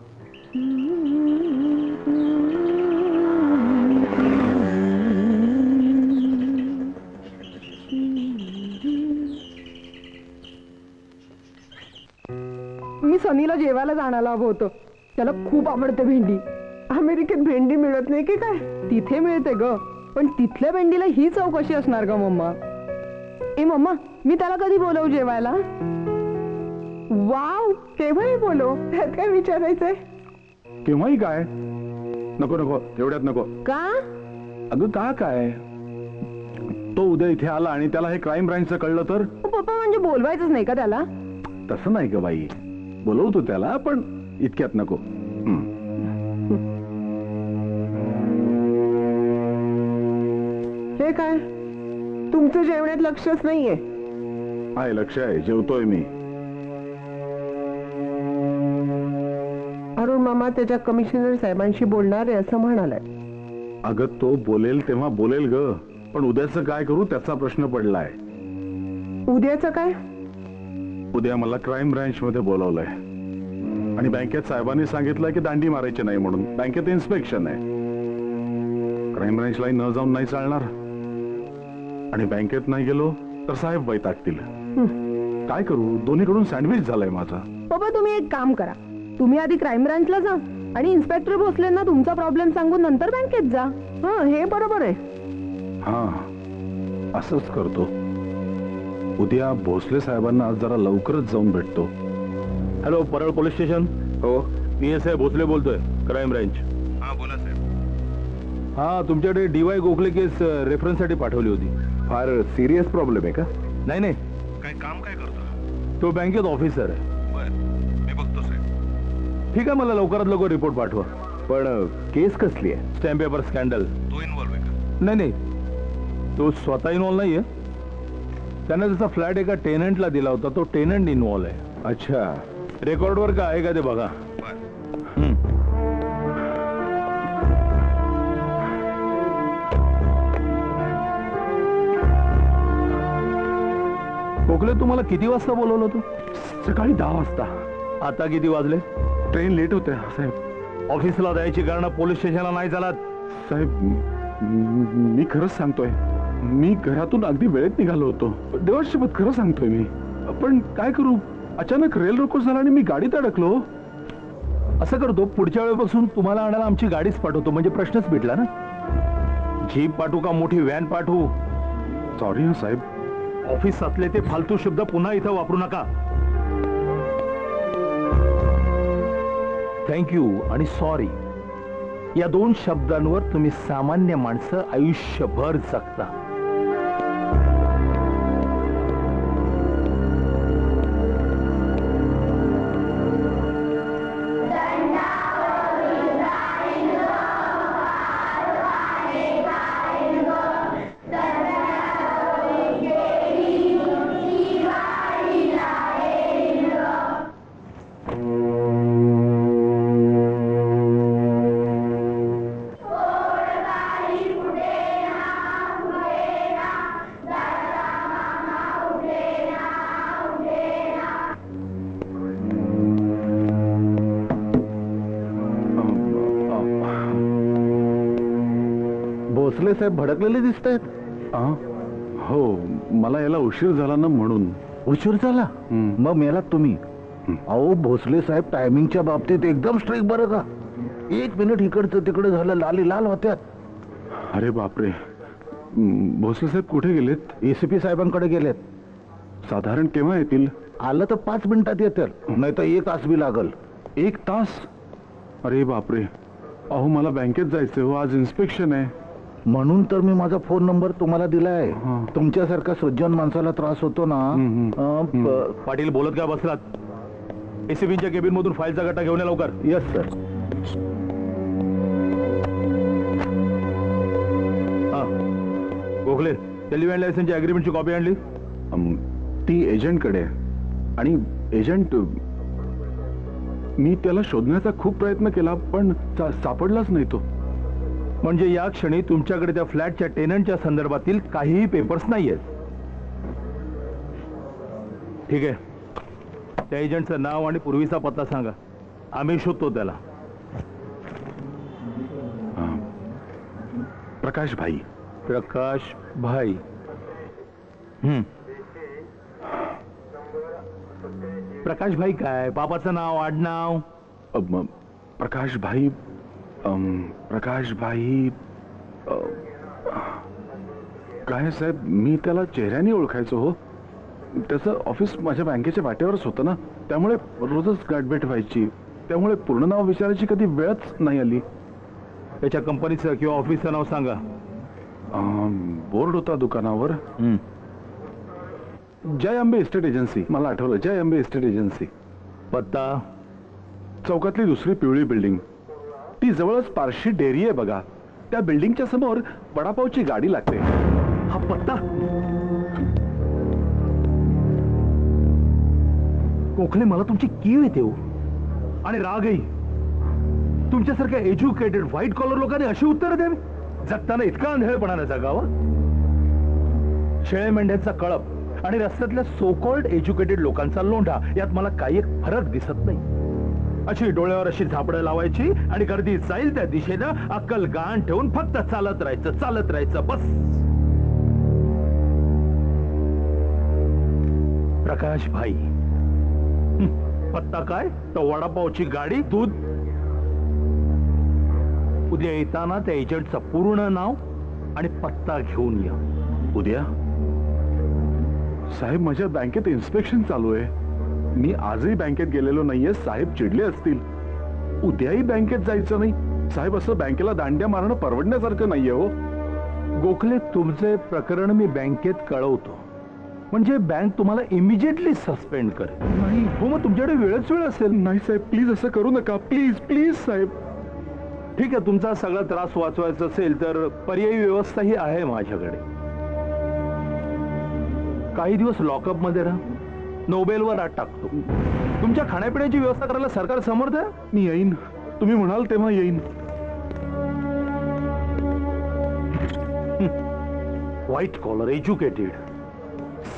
मी सनीला जेवायला जाण्याला हवं होतं. त्याला खूप आवडते भेंडी. अमेरिकेत भेंडी मिळत नाही की काय? तिथे मिळते ग, पण तिथल्या भेंडीला ही चव कशी असणार ग मम्मा? ए मम्मा, मी त्याला कधी बोलवू जेवायला? वाव, केव्हाही बोलो, त्यात काय विचारायचंय? केव्हाही काय? नको नको, एवढ्यात नको. का? अगं का काय? तो उद्या इथे आला आणि त्याला हे क्राईम ब्रांचचं कळलं तर? पप्पा म्हणजे बोलवायचंच नाही का त्याला? तसं नाही ग बाई, बोलवतो त्याला, पण इतक्यात नको. हे काय तुमचं जेवणात लक्षच नाहीये? आहे, लक्ष आहे, जेवतोय मी. अरुण मामा त्याच्या कमिशनर साहेबांशी बोलणार आहे असं म्हणालाय. अगं तो बोलेल तेव्हा बोलेल ग, पण उद्याचं काय करू त्याचा प्रश्न पडलाय. उद्याचं काय? उद्या मला क्राईम ब्रांच मध्ये बोलवलंय आणि बँकेत साहेबांनी सांगितलं की दांडी मारायची नाही म्हणून. बँकेत इन्स्पेक्शन आहे. क्राईम ब्रांचला न जाऊन नाही चालणार आणि बँकेत नाही गेलो तर साहेब वैतागतील. काय करू, दोन्हीकडून सँडविच झालंय माझा. पप्पा तुम्ही एक काम करा, तुम्ही आधी क्राईम ब्रांचला जा आणि इन्स्पेक्टर भोसलेंना तुमचा प्रॉब्लेम सांगून नंतर बँकेत जा. हे बरोबर आहे. हा असंच करतो. उद्या भोसले साहेबांना आज जरा लवकरच जाऊन भेटतो. Hello, Parel police station. हो, PSI भोसले बोलतोय, क्राईम ब्रँच. हा बोला साहेब. हा, तुमच्याकडे DY गोखले केस रेफरन्स साठी पाठवली होती. फार सिरियस प्रॉब्लेम आहे का? नाही नाही, काय काम काय करतो? तो बँकेत ऑफिसर आहे. बर, मी बघतो साहेब. ठीक आहे, मला लवकरात लवकर रिपोर्ट पाठवा. पण केस कसली आहे? Stamp paper scandal. तो इन्व्हॉल्व आहे का? नाही नाही, तो स्वतः इन्व्हॉल्व नाहीये. त्यानं जसा फ्लॅट एका टेनंटला दिला होता, तो टेनंट इन्व्हॉल्व आहे. अच्छा, रेकॉर्डवर काय आहे का ते बघा. बर. गोखले, तुम्हाला किती वाजता बोलवलं होतं? सकाळी 10 वाजता. आता किती वाजले? ट्रेन लेट होते साहेब. ऑफिसला जायची कारण पोलीस स्टेशनला नाही चालत. साहेब मी खरंच सांगतोय, मी घरातून अगदी वेळेत निघालो होतो. देवाशपथ खरं सांगतोय मी. पण काय करू, अचानक रेल रोको झाला आणि मी गाडीत अडकलो. असं करतो, पुढच्या वेळेपासून तुम्हाला आणायला आमची गाडीच पाठवतो, म्हणजे प्रश्नच मिटला ना. जीप पाठवू का मोठी व्हॅन पाठवू? सॉरी साहेब. ऑफिसातले ते फालतू शब्द पुन्हा इथं वापरू नका. थँक्यू आणि सॉरी या 2 शब्दांवर तुम्ही सामान्य माणसं आयुष्यभर जगता. भोसले साहेब भडकलेले दिसत आहेत. हो, मला याला उशीर झाला ना म्हणून. उशीर झाला? मग मेलात तुम्ही. अहो, भोसले साहेब टायमिंगच्या बाबतीत एकदम स्ट्रिक्ट बरं का. 1 मिनिट इकडचं तिकडे झालं, लाली लाल होत्यात. अरे बापरे. भोसले साहेब कुठे गेलेत? ACP साहेबांकडे गेलेत. साधारण केव्हा येतील? आलं तर 5 मिनिटात येतील, नाही तर 1 तास बी लागल. 1 तास? अरे बापरे. अहो, मला बँकेत जायचंय हो, आज इन्स्पेक्शन आहे. म्हणून तर मी माझा फोन नंबर तुम्हाला दिलाय. हा. तुमच्यासारखा सज्जन माणसाला त्रास होतो ना. पाटील बोलत का बसलात? ACPच्या केबिन मधून फाईलचा गट्टा घेऊन या लवकर. Yes sir. हा, गोखले, टेलिव्हॅन लायसनची अग्रीमेंटची कॉपी आणली? ती एजंटकडे आहे. आणि एजंट, मी त्याला शोधण्याचा खूप प्रयत्न केला पण सापडलाच नाही तो. म्हणजे या क्षणी तुमच्याकडे त्या फ्लॅटच्या टेनंटच्या संदर्भातील काहीही पेपर्स नाहीयेत. ठीक आहे, त्या एजंटचं नाव आणि पूर्वीचा पत्ता सांगा, आम्ही शोधतो त्याला. प्रकाश भाई. प्रकाश भाई. प्रकाश भाई काय? बापाचं नाव, आडनाव? प्रकाश भाई, प्रकाश भाई काय साहेब, मी त्याला चेहऱ्याने ओळखायचो हो. त्याचं ऑफिस माझ्या बँकेच्या वाटेवरच होतं ना, त्यामुळे रोजच गाठभेट व्हायची. त्यामुळे पूर्ण नाव विचारायची कधी वेळच नाही आली. त्याच्या कंपनीचं किंवा ऑफिसचं नाव सांगा. बोर्ड होता दुकानावर. जय अंबे इस्टेट एजन्सी. मला आठवलं, जय अंबे इस्टेट एजन्सी. पत्ता? चौकातली 2री पिवळी बिल्डिंग. ती जवळच पारशी डेअरी आहे बघा. त्या बिल्डिंगच्या समोर वडापावची गाडी लागते. हा पत्ता? गोखले, मला तुमची कीव येते हो, आणि रागही. तुमच्यासारख्या एज्युकेटेड व्हाईट कॉलर लोकांनी अशी उत्तरं द्यावी? जगताना इतका अंधळेपणाने जगावा? शेळे मेंढ्यांचा कळप आणि रस्त्यातल्या सोकॉल्ड एज्युकेटेड लोकांचा लोंढा यात मला काही एक फरक दिसत नाही. अशी डोळ्यावर अशी झापडं लावायची आणि गर्दी जाईल त्या दिशेनं अक्कल गाण ठेवून फक्त चालत राहायचं बस. प्रकाश भाई. पत्ता काय? तो वडापावची गाडी, दूध. उद्या येताना त्या एजंटचं पूर्ण नाव आणि पत्ता घेऊन या. उद्या साहेब माझ्या बँकेत इन्स्पेक्शन चालू आहे. मी आजही बँकेत गेलेलो नाहीये. साहेब चिडले असतील. उद्याही बँकेत जायचं नाही. साहेब असं बँकेला दांड्या मारणं परवडण्यासारखं नाहीये हो. गोखले, तुमचे प्रकरण मी बँकेत कळवतो, म्हणजे बँक तुम्हाला इमिजिएटली सस्पेंड करेल. नाही हो, मग तुमच्याकडे वेळच वेळ असेल. नाही साहेब, प्लीज असं करू नका. प्लीज प्लीज साहेब. ठीक आहे, तुमचा सगळा त्रास वाचवायचा असेल तर पर्यायी व्यवस्था ही आहे माझ्याकडे. काही दिवस लॉकअप मध्ये राहा, नोबेलवर रात टाकतो. तुमच्या खाण्यापिण्याची व्यवस्था करायला सरकार समर्थ आहे. मी येईन, तुम्ही म्हणाल तेव्हा येईन. व्हाईट कॉलर, एज्युकेटेड,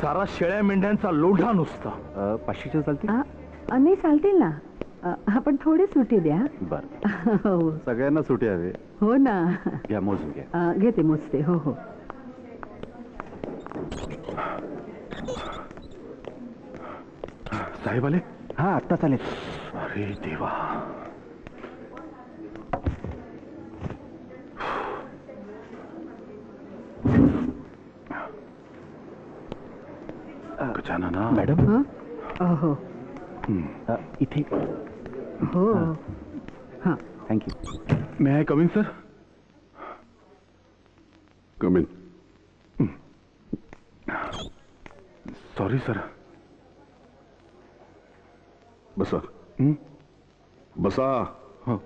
सारा शेळ्या मेंढ्यांचा लोढा नुसता. 500 चालते. नाही चालतील ना, आपण थोडी सुटी द्या. बर, हो सगळ्यांना सुटे हवे. हो ना. घ्या, मोजून घ्या. घेते मोजते. हो हो. साहेब आले? हा, आत्ताच आले. अरे देवा. गजानना मॅडम, हो इथे. हो. हा, thank you. May I coming sir? कमी सॉरी सर. बसा. बसा. हो.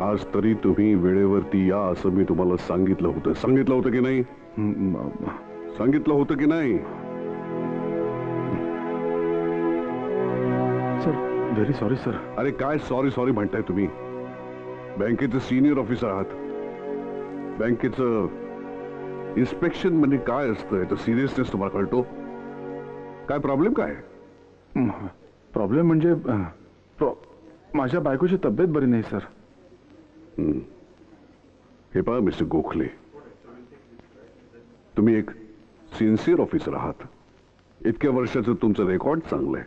आज तरी तुम्ही वेळेवरती या असं मी तुम्हाला सांगितलं होतं. सांगितलं होतं की नाही? सांगितलं होतं की नाही? Sir, very sorry sir. अरे काय सॉरी सॉरी म्हणताय तुम्ही? बँकेचे सिनियर ऑफिसर आहात. बँकेचं इन्स्पेक्शन म्हणजे काय असतं याचा सिरियसनेस तुम्हाला कळतो? काय प्रॉब्लेम काय? प्रॉब्लेम म्हणजे माझ्या बायकोची तब्येत बरी नाही सर. हे पहा मिस्टर गोखले, तुम्ही एक सिन्सिअर ऑफिसर आहात. इतक्या वर्षाचं तुमचं रेकॉर्ड चांगलं आहे.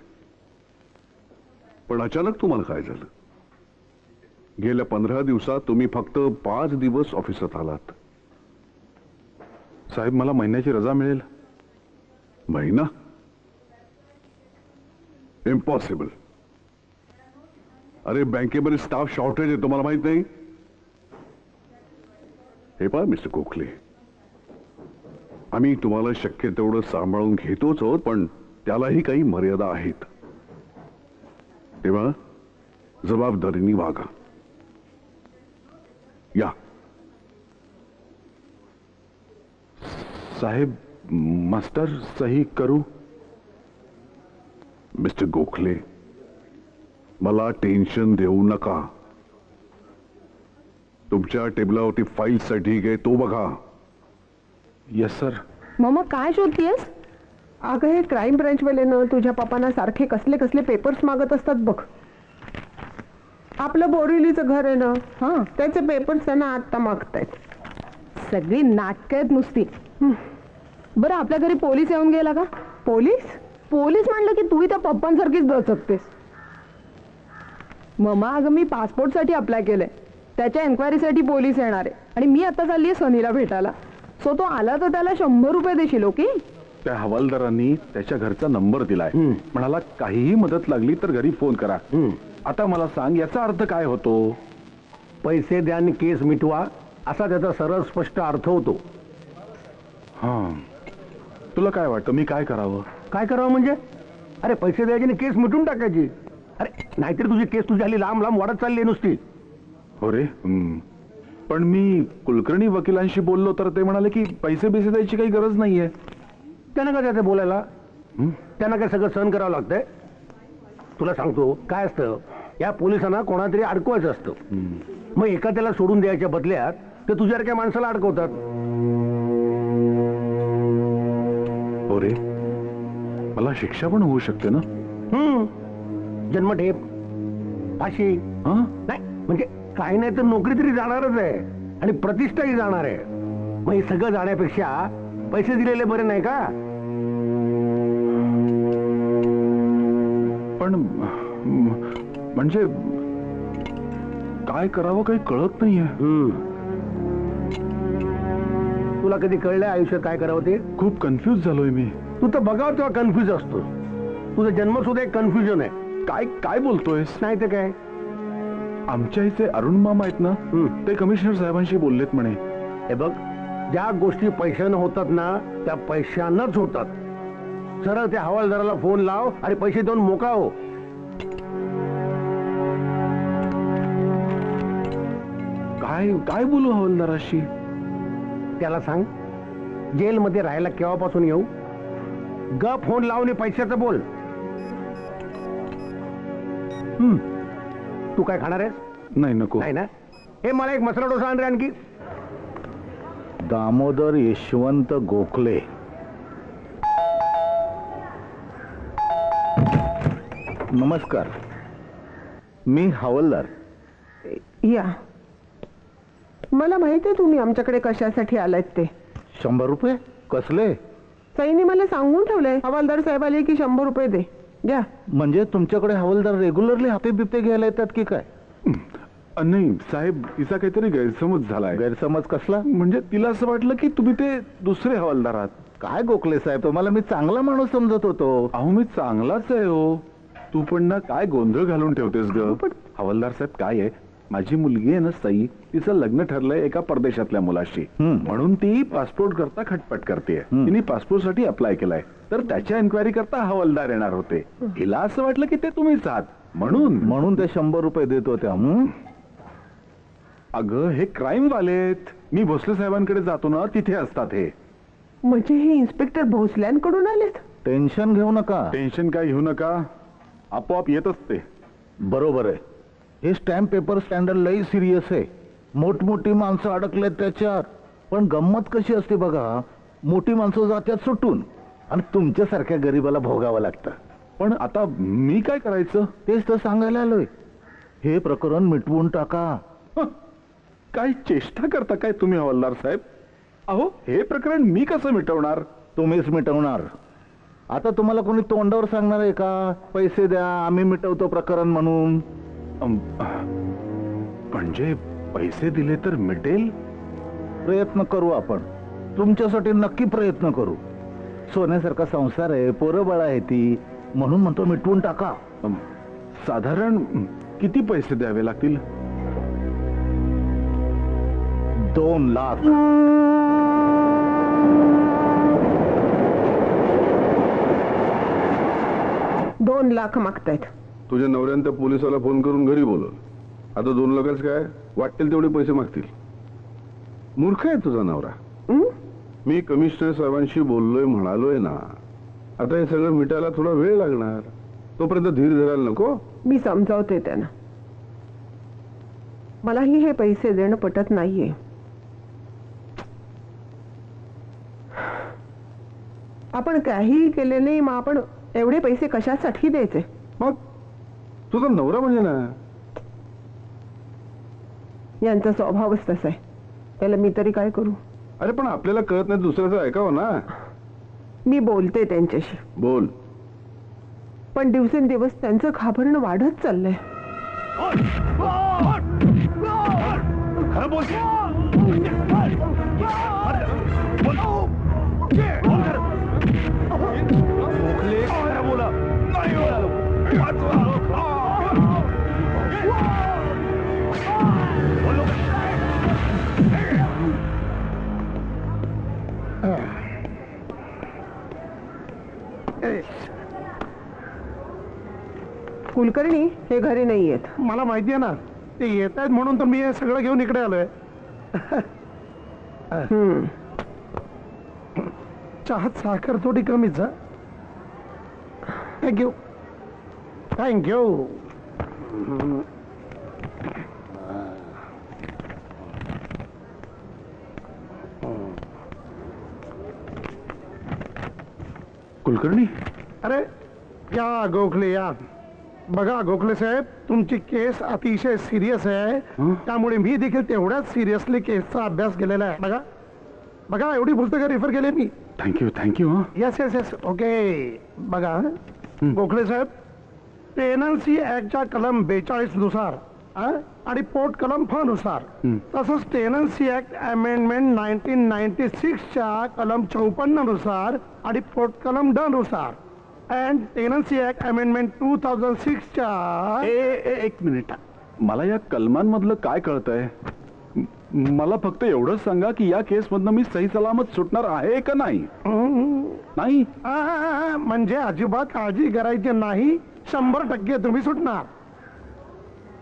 पण अचानक तुम्हाला काय झालं? गेल्या 15 दिवसात तुम्ही फक्त 5 दिवस ऑफिसात आलात. साहेब, मला महिन्याची रजा मिळेल? महिना? इम्पॉसिबल. अरे बँकेमध्ये स्टाफ शॉर्टेज आहे, तुम्हाला माहित नाही? हे पहा मिस्टर गोखले, आम्ही तुम्हाला शक्य तेवढं सांभाळून घेतोच आहोत, पण त्यालाही काही मर्यादा आहेत. तेव्हा जबाबदारीने वागा. या. साहेब, मास्टर सही करू? मिस्टर गोखले, मला टेन्शन देऊ नका. तुमच्या टेबलावरती फाईलचा ढीग आहे, तो बघा. Yes sir. मम्मा, काय शोधतीयस? अगं, हे क्राईम ब्रँचवाले ना तुझ्या पप्पांना सारखे कसले कसले पेपर्स मागत असतात बघ. आपलं बोरिवलीचं घर आहे ना, हा, त्याचे पेपर्स त्यांना आत्ता मागतायत. सगळी नाटकं आहेत नुसती. बरं, आपल्या घरी पोलीस येऊन गेला का? पोलीस? पोलीस म्हणलं की तूही त्या पप्पांसारखीच दचकतेस. ममा, अगं मी पासपोर्टसाठी अप्लाय केलंय. त्याच्या एन्क्वायरीसाठी पोलीस येणार आहे आणि मी आता चालली आहे सनीला भेटायला. सो तो आला तर त्याला 100 रुपये देशील. ओके? त्या हवालदारांनी त्याच्या घरचा नंबर दिलाय. म्हणाला काहीही मदत लागली तर घरी फोन करा. आता मला सांग, याचा अर्थ काय होतो? पैसे द्या आणि केस मिटवा, असा त्याचा सरळ स्पष्ट अर्थ होतो. हा, तुला काय वाटतं मी काय करावं? काय करावं म्हणजे? अरे पैसे द्यायचे आणि केस मिटून टाकायची. अरे नाहीतरी तुझी केस तुझी हल्ली लांब लांब वाढत चालली आहे नुसती. हो रे. पण मी कुलकर्णी वकिलांशी बोललो तर ते म्हणाले की पैसे बिसे द्यायची काही गरज नाहीये. त्यांना काय त्याचं बोलायला? त्यांना काय सगळं सहन करावं लागतंय? तुला सांगतो काय असतं, या पोलिसांना कोणातरी अडकवायचं असतं. मग एखाद्याला सोडून द्यायच्या बदल्यात ते तुझ्यासारख्या माणसाला अडकवतात. हो रे, मला शिक्षा पण होऊ शकते ना? जन्मठेप, फाशी. नाही म्हणजे काही नाही तर नोकरी तरी जाणारच आहे आणि प्रतिष्ठाही जाणार आहे. मग हे सगळं जाण्यापेक्षा पैसे दिलेले बरे नाही का? पण म्हणजे काय करावं काही कळत नाहीये. तुला कधी कळलंय आयुष्यात काय करावं ते? खूप कन्फ्युज झालोय मी. तू तर बघावं तेव्हा कन्फ्युज असतो. तुझा जन्म सुद्धा एक कन्फ्युजन आहे. काय काय बोलतोयस? नाही तर काय. आमच्या इथे अरुण मामा आहेत ना, ते कमिशनर साहेबांशी बोललेत म्हणे. हे बघ, ज्या गोष्टी पैशानं होतात ना त्या पैशानंच होतात. सरळ त्या हवालदाराला फोन लाव आणि पैसे देऊन मोकळा हो. काय काय बोलू हवालदाराशी? त्याला सांग जेलमध्ये राहायला केव्हापासून येऊ, ग फोन लावून पैशाचं बोल. तू काय खाणार आहेस? नाही नको. नाही ना. हे मला एक मसाला डोसा आण रे आणखी. दामोदर यशवंत गोखले. नमस्कार, मी हवालदार. या, मला माहिती आहे तुम्ही आमच्याकडे कशासाठी आलात ते. 100 रुपये कसले? सईने मला सांगून ठेवलंय, हवालदार साहेब आले की 100 रुपये दे. घ्या. म्हणजे तुमच्याकडे हवालदार रेग्युलरली हाते बिपते घ्यायला येतात की काय? नाही साहेब, तिचा काहीतरी गैरसमज झालाय. गैरसमज कसला? म्हणजे तिला असं वाटलं की तुम्ही ते दुसरे हवालदार आहात. काय गोखले साहेब, तुम्हाला मी चांगला माणूस समजत होतो. अहो मी चांगलाच आहे हो. तू पण ना काय गोंधळ घालून ठेवतेस ग. हवालदार साहेब काय आहे, माझी मुलगी आहे ना सई, तिचं लग्न ठरलंय एका परदेशातल्या मुलाशी. म्हणून ती पासपोर्ट करता खटपट करते. तिने पासपोर्ट साठी अप्लाय केलाय, तर त्याच्या एन्क्वायरी करता हवालदार येणार होते. हिला असं वाटलं की ते तुम्हीच आहात, म्हणून ते 100 रुपये देत होत्या. अगं हे क्राईम वालेत. मी भोसले साहेबांकडे जातो ना, तिथे असतात हे. म्हणजे हे इन्स्पेक्टर भोसल्यांकडून आलेत? टेन्शन घेऊ नका. टेन्शन काय घेऊ नका, आपोआप येत असते. बरोबर आहे. हे स्टॅम्प पेपर स्टँडर्ड लई सिरियस आहे. मोठमोठी माणसं अडकलेत त्याच्यात. पण गंमत कशी असते बघा, मोठी माणसं जात्यात सुटून आणि तुमच्यासारख्या गरीबाला भोगावं लागतं. पण आता मी काय करायचं? तेच तर सांगायला आलोय. हे प्रकरण मिटवून टाका. काय चेष्टा करता काय तुम्ही हवालदार साहेब? अहो हे प्रकरण मी कसं मिटवणार? तुम्हीच मिटवणार. आता तुम्हाला कोणी तोंडावर सांगणार आहे का, पैसे द्या आम्ही मिटवतो प्रकरण म्हणून? म्हणजे पैसे दिले तर मिटेल? प्रयत्न करू आपण. तुमच्यासाठी नक्की प्रयत्न करू. सोन्यासारखा संसार आहे, पोरं बाळ आहे ती, म्हणून म्हणतो मिटवून टाका. साधारण किती पैसे द्यावे लागतील? 2 लाख. 2 लाख मागतायत. तुझ्या नवऱ्यानं त्या पोलिसाला फोन करून घरी बोलव. आता 2 लाखच काय, वाटतील तेवढे पैसे मागतील. मूर्ख आहे तुझा नवरा. मी कमिशनर साहेबांशी बोललोय म्हणालोय ना. आता हे सगळं मिटायला थोडा वेळ लागणार. तोपर्यंत धीर धरायला नको. मी समजावते त्यांना. मलाही हे पैसे देणं पटत नाहीये. आपण काहीही केले नाही, मग आपण एवढे पैसे कशासाठी द्यायचे? मग तुझा नवरा म्हणजे ना. यांचा स्वभावच तसा आहे. त्याला मी तरी काय करू? अरे पण आपल्याला कळत नाही, दुसऱ्याचं ऐकावं ना. मी बोलते त्यांच्याशी. बोल. पण दिवसेंदिवस त्यांचं घाबरणं वाढत चाललंय. कुलकर्णी हे घरी नाही येत. मला माहिती आहे ना, ते येत आहेत म्हणून तर मी हे सगळं घेऊन इकडे आलोय. चहात साखर थोडी कमीच. Thank you thank you. कुलकर्णी, अरे या गोखले या. बघा गोखले साहेब, तुमची केस अतिशय सिरियस आहे. त्यामुळे मी देखील तेवढ्याच सिरियसली केसचा अभ्यास केलेला आहे. बघा बघा, एवढी पुस्तकं रेफर केले मी. Thank you thank you. Yes yes yes okay. बघा गोखले साहेब, पेनल्सी ऍक्टच्या कलम 42 नुसार आणि पोट कलम फ नुसार तसंच टेनन्सी ऍक्ट अमेंडमेंट 1996च्या कलम 54 नुसार आणि पोट कलम ड नुसार अँड टेनन्सी ऍक्ट अमेंडमेंट 2006च्या एक मिनिट, मला या कलमांमधलं काय कळतंय? मला फक्त एवढंच सांगा की या केस मधनं मी सही सलामत सुटणार आहे का नाही? नाही म्हणजे अजिबात काळजी करायची नाही, 100% तुम्ही सुटणार.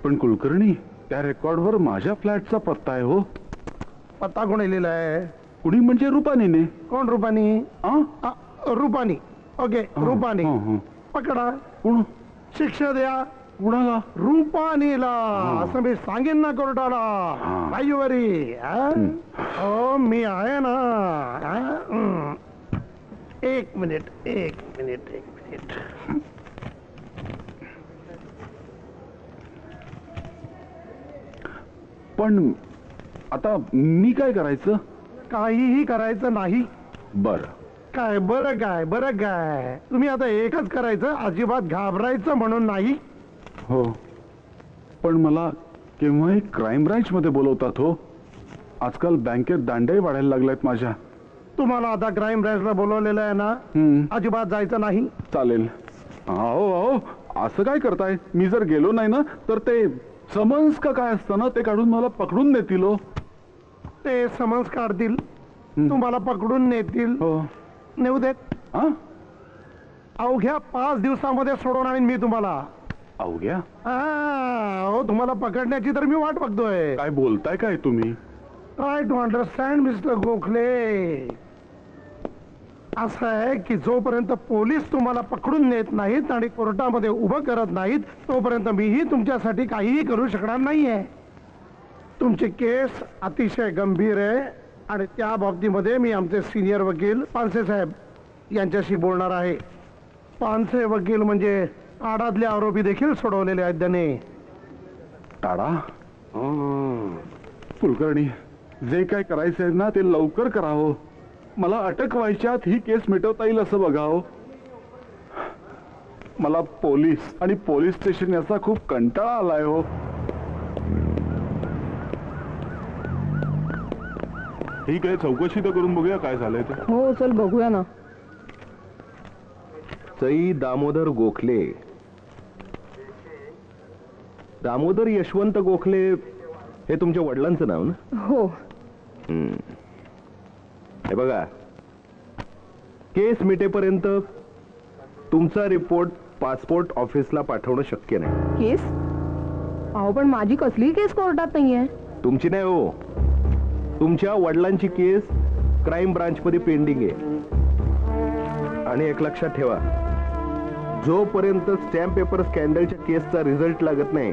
पण कुलकर्णी, त्या रेकॉर्डवर माझ्या फ्लॅटचा पत्ता आहे हो. पत्ता कोणी लिहिलाय? कुणी म्हणजे रुपानीने. कोण रुपानी? रुपानी. ओके, रुपानी. पकडा. कोण? शिक्षा द्या. कुणाला? रुपानीला. असं मी सांगेन ना कोर्टाला. नाही वरी. हो मी आहे ना. एक मिनिट. पण आता मी काय करायचं? काहीही करायचं नाही. बरं काय तुम्ही आता एकच करायचं, अजिबात घाबरायचं म्हणून नाही. हो, पण मला केव्हाही क्राईम ब्रांच मध्ये बोलवतात हो. आजकाल बँकेत दांड्याही वाढायला लागल्यात माझ्या. तुम्हाला आता क्राईम ब्रांचला बोलवलेलं आहे ना, अजिबात जायचं नाही. चालेल. अहो असं काय करताय? मी जर गेलो नाही ना तर ते समन्स का काय असतं ना, ते काढून मला पकडून नेतील हो. ते समन्स काढतील, तुम्हाला पकडून नेतील. हो. नेऊ देत. अवघ्या 5 दिवसामध्ये सोडवून आणीन मी तुम्हाला. अवघ्या? हो, तुम्हाला पकडण्याची तर मी वाट बघतोय. काय बोलताय काय तुम्ही? Try to understand mister Gokhale. असं आहे की जोपर्यंत पोलीस तुम्हाला पकडून नेत नाहीत आणि कोर्टामध्ये उभं करत नाहीत तोपर्यंत मीही तुमच्यासाठी काहीही करू शकणार नाहीये. तुमची केस अतिशय गंभीर आहे आणि त्या बाबतीमध्ये मी आमचे सिनियर वकील पानसे साहेब यांच्याशी बोलणार आहे. पानसे वकील म्हणजे आडातले आरोपी देखील सोडवलेले आहेत त्याने. टाळा. कुलकर्णी, जे काय करायचंय ना ते लवकर करावं. मला अटक व्हायच्यात ही केस मिटवता येईल असं बघावं. मला पोलीस आणि पोलीस स्टेशन याचा खूप कंटाळा आलाय हो. ठीक आहे, चौकशी तर करून बघूया काय झालंय ते. हो चल बघूया ना. सई दामोदर गोखले. दामोदर यशवंत गोखले हे तुमच्या वडिलांचं नाव ना? हो. हे बघा, केस मिटेपर्यंत तुमचा रिपोर्ट पासपोर्ट ऑफिसला पाठवणं शक्य नाही. केस? अहो पण माझी कसलीही केस कोर्टात नाहीये. तुमची नाही हो, तुमच्या वडिलांची केस क्राईम ब्रांच मध्ये पेंडिंग आहे. आणि एक लक्षात ठेवा, जोपर्यंत स्टॅम्प पेपर स्कॅन्डलच्या केसचा रिझल्ट लागत नाही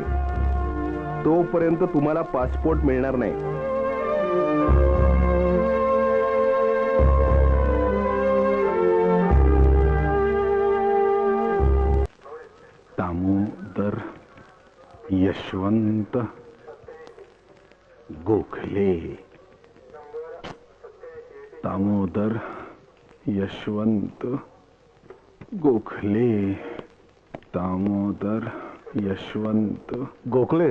तोपर्यंत तुम्हाला पासपोर्ट मिळणार नाही. दामोदर यशवंत गोखले. दामोदर यशवंत गोखले. दामोदर यशवंत गोखले.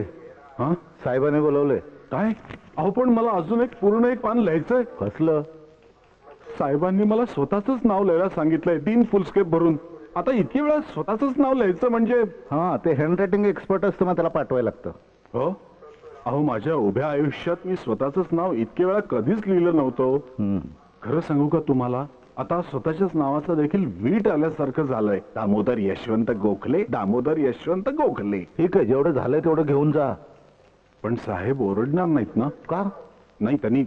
हा, साहेबांनी बोलवले. काय? अहो पण मला अजून पूर्ण एक पान लिहायचंय. कसलं? साहेबांनी मला स्वतःच नाव लिहायला सांगितलंय 3 फुलस्केप भरून. आता इतकी वेळा स्वतःच नाव लिहायचं म्हणजे? हा, ते हँडरायटिंग एक्सपर्ट असतं मग त्याला पाठवायला लागतं. हो. अहो माझ्या उभ्या आयुष्यात मी स्वतःच नाव इतके वेळा कधीच लिहिलं नव्हतं. खरं सांगू का तुम्हाला, आता स्वतःच्याच नावाचं देखील वीट आल्यासारखं झालंय. दामोदर यशवंत गोखले. दामोदर यशवंत गोखले. ठीक आहे, जेवढं झालंय तेवढं घेऊन जा. पण साहेब ओरडणार नाहीत ना? का नाही, त्यांनी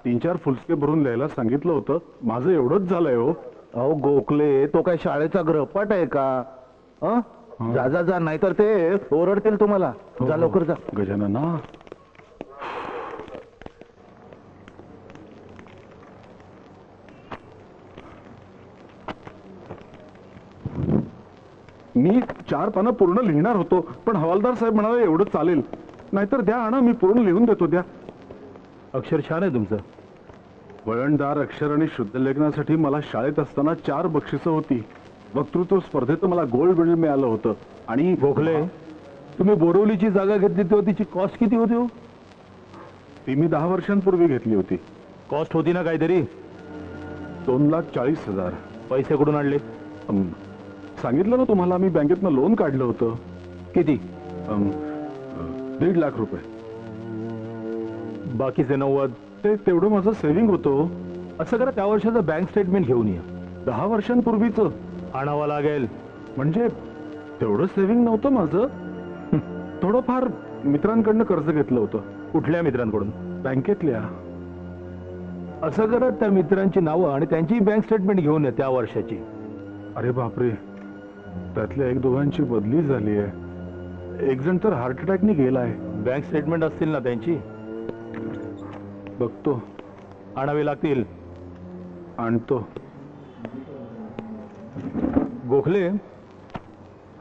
3-4 फुलस्केप भरून लिहायला सांगितलं होतं. माझं एवढंच झालंय हो. अहो गोखले, तो काय शाळेचा गृहपाठ आहे का? जा जा, नाहीतर ते ओरडतील तुम्हाला. जा लवकर जा. गजानना, मी 4 पानं पूर्ण लिहिणार होतो पण हवालदार साहेब म्हणाले एवढं चालेल. नाहीतर द्या, आणा, मी पूर्ण लिहून देतो. द्या. अक्षर छान आहे तुमचं. वळणदार अक्षर आणि शुद्ध लेखनासाठी मला शाळेत असताना 4 बक्षिसं होती. वक्तृत्व स्पर्धेत मला गोल्ड मेडल मिळालं होतं. आणि गोखले, तुम्ही बोरिवलीची जागा घेतली तेव्हा तिची कॉस्ट किती होती हो? ती मी 10 वर्षांपूर्वी घेतली होती. कॉस्ट होती ना काहीतरी? 2,40,000. पैसे कुठून आणले? सांगितलं ना तुम्हाला, मी बँकेतनं लोन काढलं होतं. किती? 1.5 लाख रुपये. बाकीचे 90? तेवढं माझं सेव्हिंग होतं. असं करा, त्या वर्षाचं बँक स्टेटमेंट घेऊन या. 10 वर्षांपूर्वीचं. आणावं लागेल. म्हणजे तेवढं सेव्हिंग नव्हतं माझं. थोडंफार मित्रांकडनं कर्ज घेतलं होतं. कुठल्या मित्रांकडून? बँकेतल्या. असं करा, त्या मित्रांची नावं आणि त्यांची बँक स्टेटमेंट घेऊन या त्या वर्षाची. अरे बापरे, त्यातल्या 1-2 बदली झाली आहे. एक जण तर हार्ट अटॅकने गेलाय. बँक स्टेटमेंट असतील ना त्यांची? बघतो. आणावी लागतील. आणतो. गोखले,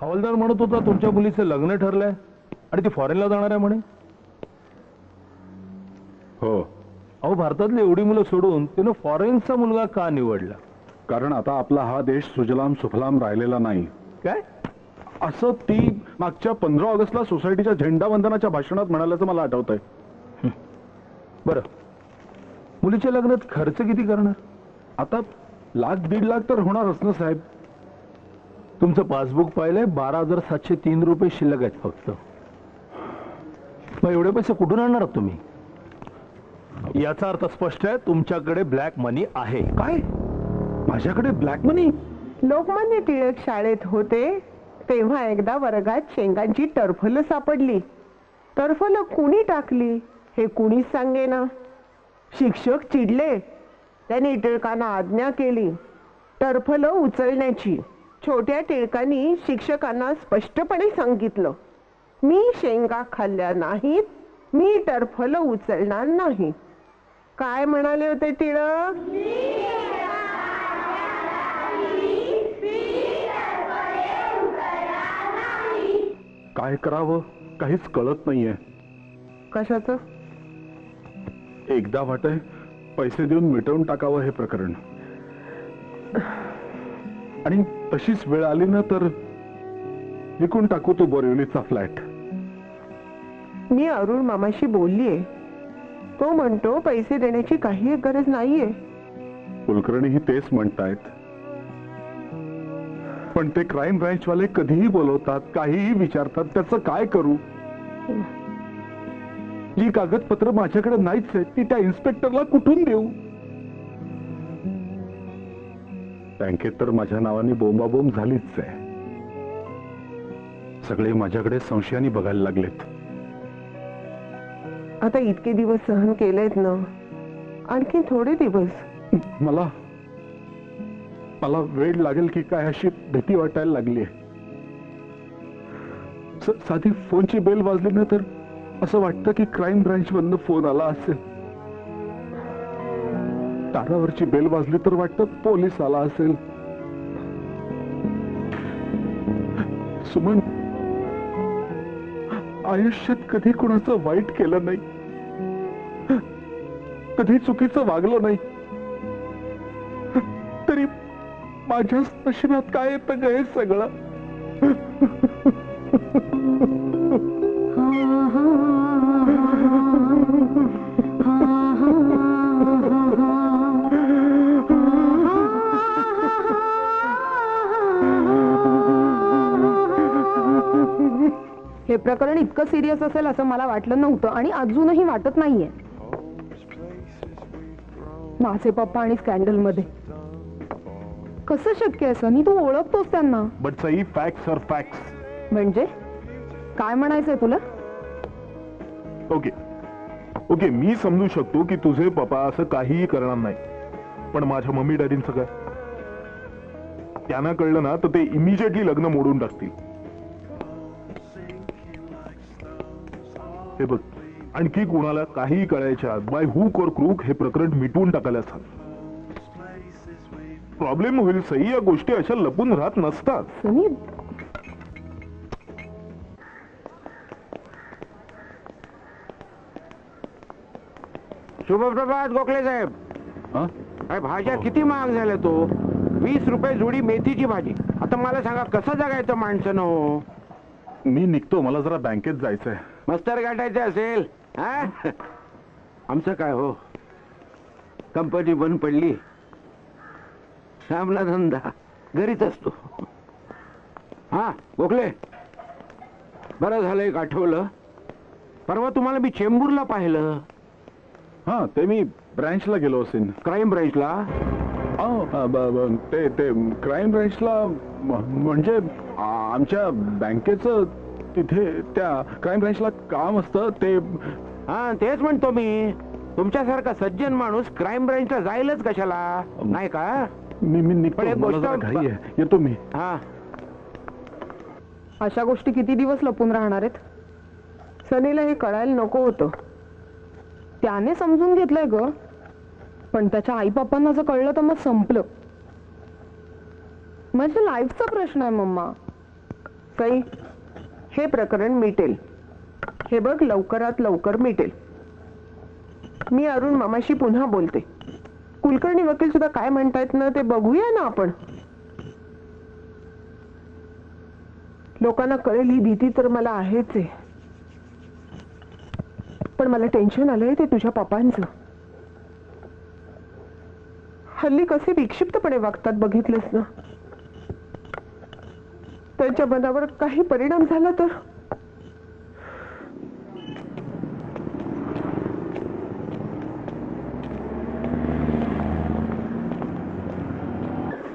हवालदार म्हणत होता तुमच्या मुलीचं लग्न ठरलंय आणि ती फॉरेनला जाणार आहे म्हणे. हो. अहो, भारतातली एवढी मुलं सोडून तिनं फॉरेनचा मुलगा का निवडला? कारण आता आपला हा देश सुजलाम सुफलाम राहिलेला नाही. काय असं ती मागच्या 15 ऑगस्टला सोसायटीच्या झेंडावंदनाच्या भाषणात म्हणाल्याचं मला आठवतंय. बरं, मुलीच्या लग्नात खर्च किती करणार? आता 1,00,000-1.5 लाख तर होणारच ना साहेब. तुमचं पासबुक पाहिलंय, 12,703 रुपये शिल्लक आहेत फक्त. मग एवढे पैसे कुठून आणणार आहात तुम्ही? याचा अर्थ स्पष्ट आहे, तुमच्याकडे ब्लॅक मनी आहे. काय? माझ्याकडे ब्लॅक मनी? लोकमान्य टिळक शाळेत होते तेव्हा एकदा वर्गात शेंगांची टरफलं सापडली. टरफलं कुणी टाकली हे कुणीच सांगेना. शिक्षक चिडले. त्यांनी टिळकांना आज्ञा केली टरफलं उचलण्याची. छोट्या टिळकांनी शिक्षकांना स्पष्टपणे सांगितलं, मी शेंगा खाल्ल्या नाहीत, मी टरफलं उचलणार नाही. काय म्हणाले होते टिळक? काय करावं काहीच कळत नाहीये. कशाचं? एकदा वाटय पैसे देऊन मिटवून टाकावं हे प्रकरण. आणि तशीच वेळ आली ना तर विकून टाकू तो बोरिवलीचा फ्लॅट. मी अरुण मामाशी बोललीये. तो म्हणतो पैसे देण्याची काही गरज नाहीये. कुलकर्णीही तेच म्हणतायत. पण ते क्राईम ब्रँच वाले कधीही बोलवतात, काहीही विचारतात. त्याचं काय करू? जी कागदपत्र माझ्याकडे नाहीच आहेत ती त्या इन्स्पेक्टरला कुठून देऊ? बँकेत तर माझ्या नावाने बोंबाबोंब झालीच आहे. सगळे माझ्याकडे संशयाने बघायला लागलेत. आता इतके दिवस सहन केलेत ना, आणखी थोडे दिवस. मला वेळ लागेल की काय अशी भीती वाटायला लागली. साधी फोनची बेल वाजली ना तर असं वाटतं की क्राईम ब्रँच मधनं फोन आला असेल. दारावरची बेल वाजली तर वाटतं पोलीस आला असेल. सुमन, आयुष्यात कधी कुणाचं वाईट केलं नाही, कधी चुकीचं वागलं नाही, तरी माझ्याच नशिबात काय येतं ग हे सगळं? हे प्रकरण इतकं सिरियस असेल असं मला वाटलं नव्हतं आणि अजूनही वाटत नाहीये. माझे पप्पा आणि स्कॅन्डल मध्ये कसं शक्य आहे सनी? तू ओळखतोस त्यांना. But Sai, facts are facts. म्हणजे काय म्हणायचंय तुला? ओके ओके, मी समजू शकतो की तुझे पप्पा असं काहीही करणार नाही, पण माझ्या मम्मी डॅडींचं काय? त्यांना कळलं ना तर ते इमिजिएटली लग्न मोडून टाकतील. हे बघ, आणखी कुणाला काहीही कळायच्या आत बाय हुक और क्रूक हे प्रकरण मिटवून टाकायला सांग. प्रॉब्लेम होईल सई. या गोष्टी अशा लपून राहत नसतात. सनी, शुभप्रभात गोखले साहेब. हा? अरे भाज्या किती महाग झाल्या तो. 20 रुपये जोडी मेथीची भाजी. आता मला सांगा कसं जगायचं माणसानं? मी निघतो, मला जरा बँकेत जायचंय. मस्तर गाठायचे असेल हा? आमचं काय हो, कंपनी बंद पडली, थांबला धंदा, घरीच असतो. हा गोखले, बरं झालं एक आठवलं, परवा तुम्हाला मी चेंबूरला पाहिलं. हा, ते मी ब्रँचला गेलो असेल. क्राईम ब्रँचला? ते ते क्राईम ब्रँचला म्हणजे आमच्या बँकेचं तिथे त्या क्राईम ब्रँचला काम असतं ते. हा तेच म्हणतो मी, तुमच्यासारखा सज्जन माणूस क्राईम ब्रँचला जाईलच कशाला, नाही का? मी निघतो, पण एक मला गोष्ट- जरा घाई आहे. येतो मी. हा अशा गोष्टी किती दिवस लपून राहणार आहेत? सनीला हे कळायला नको होतं. त्याने समजून घेतलंय ग, पण त्याच्या आई बापांना जर कळलं तर मग संपलं. माझ्या लाईफचा प्रश्न आहे मम्मा. काही हे प्रकरण मिटेल, हे बघ लवकरात लवकर मिटेल. मी अरुण मामाशी पुन्हा बोलते. कुलकर्णी वकील सुद्धा काय म्हणतायत ना ते बघूया ना आपण. लोकांना कळेल ही भीती तर मला आहेच आहे, पण मला टेन्शन आलंय ते तुझ्या पप्पांचं. हल्ली कसे विक्षिप्तपणे वागतात बघितलेस ना. त्यांच्या मनावर काही परिणाम झाला तर.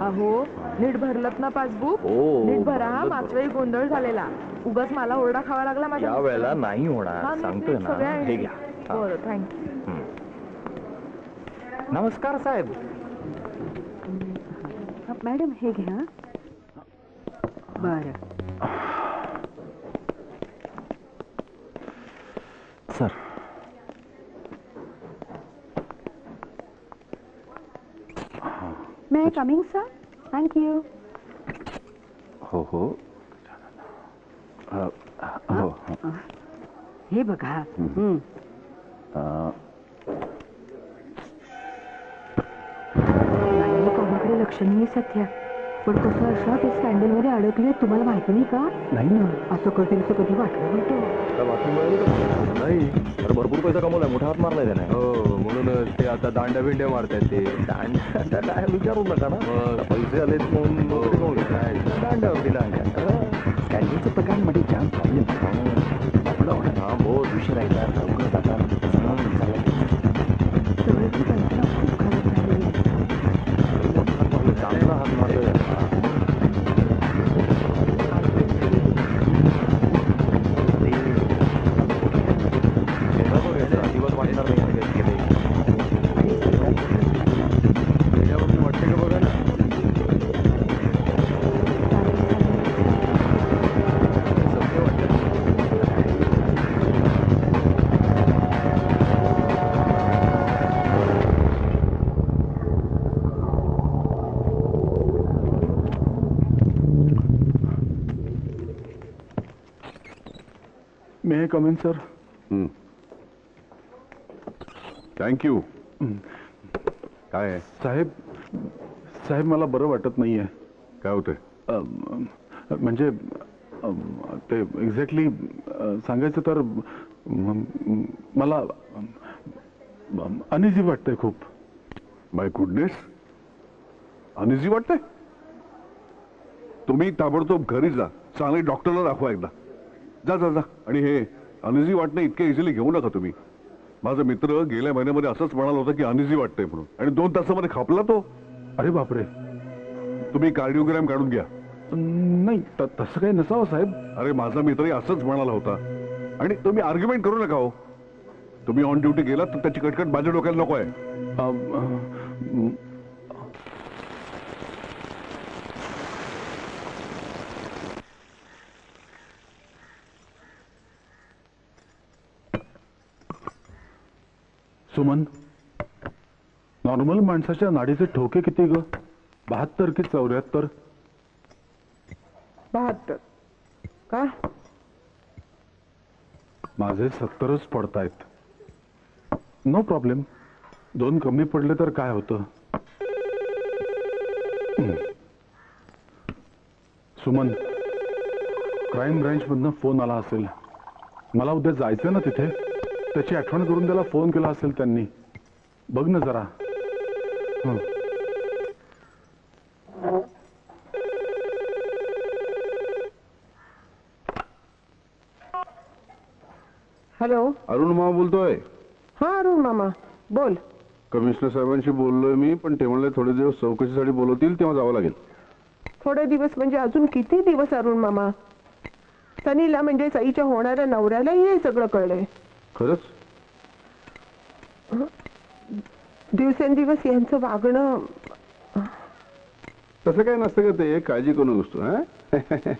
अहो नीट भरलत ना पासबुक? नीट भरा, मागच्या वेळी गोंधळ झालेला, उगाच मला ओरडा खावा लागला माझ्या. या वेळेला नाही होणार, हा, नीट सांगतोय नीट सगळं ना. आहे. हे घ्या. हा. बरं, थँक्यू. नमस्कार साहेब. मॅडम हे घ्या. बरं. Sir, may I coming sir? Thank you. हो हो. हो. हे बघा. कोणाकडे लक्ष नाही सध्या, पण कसं असं ते स्कॅन्डल मध्ये अडकले तुम्हाला माहिती नाही का? नाही ना. असं कधी कधी वाटलं होतं. नाही तर भरपूर पैसा कमवलाय, मोठा हात मारलाय त्याने. हो, म्हणून ते आता दांड्या बिंड्या मारतायत. ते दांड्या काय विचारू नका ना, पैसे आलेत म्हणून दांड्या दिला. कॅन्टीनच्या पगारांमध्ये जाम प्रॉब्लेम. हा बहुत उशीर आहे यार, लवकर जातात. सगळे ती कल्पना खूप खराब झालेली आहे. चांगला हात मारतोय. दिवस वाटणार नाही वाटते का बघा ना. May I come in sir? Thank you. काय आहे? साहेब, साहेब मला बरं वाटत नाहीये. काय होतंय? म्हणजे ते एक्झॅक्टली सांगायचं तर मला अनइझी वाटतंय खूप. माय गुडनेस, अनइझी वाटतंय? तुम्ही ताबडतोब घरी जा, चांगले डॉक्टरला दाखवा एकदा. जा जा जा. आणि हे अनइझी वाटणं इतके इझिली घेऊ नका तुम्ही. माझा मित्र गेल्या महिन्यामध्ये असंच म्हणाला होता की अनइझी वाटतंय म्हणून, आणि 2 तासामध्ये खापला तो. अरे बापरे. तुम्ही कार्डिओग्राम काढून घ्या. नाही, तसं काही नसावं साहेब. अरे माझा मित्रही असंच म्हणाला होता. आणि तुम्ही आर्ग्युमेंट करू नका हो. तुम्ही ऑन ड्युटी गेलात तर त्याची कटकट माझ्या डोक्याला नको आहे. सुमन, नॉर्मल माणसाच्या नाडीचे ठोके किती ग? 72 की 74? 72. का? माझे 70च पडतायत. No problem. 2 कमी पडले तर काय होतं? सुमन, क्राईम ब्रँच मधनं फोन आला असेल. मला उद्या जायचं ना तिथे. त्याची आठवण करून त्याला फोन केला असेल त्यांनी. बघ ना जरा. हं. हॅलो. अरुण मामा बोलतोय. हा अरुण मामा बोल. कमिशनर साहेबांशी बोललोय मी, पण ते म्हणले थोडे दिवस चौकशीसाठी बोलवतील, तेव्हा जावं लागेल. थोडे दिवस म्हणजे अजून किती दिवस अरुण मामा? सनीला म्हणजे सईच्या होणाऱ्या नवऱ्यालाही हे सगळं कळलंय. खरंच? दिवसेंदिवस यांचं वागणं. तसं काय नसतं का ते, काळजी करू नकोस तू. हा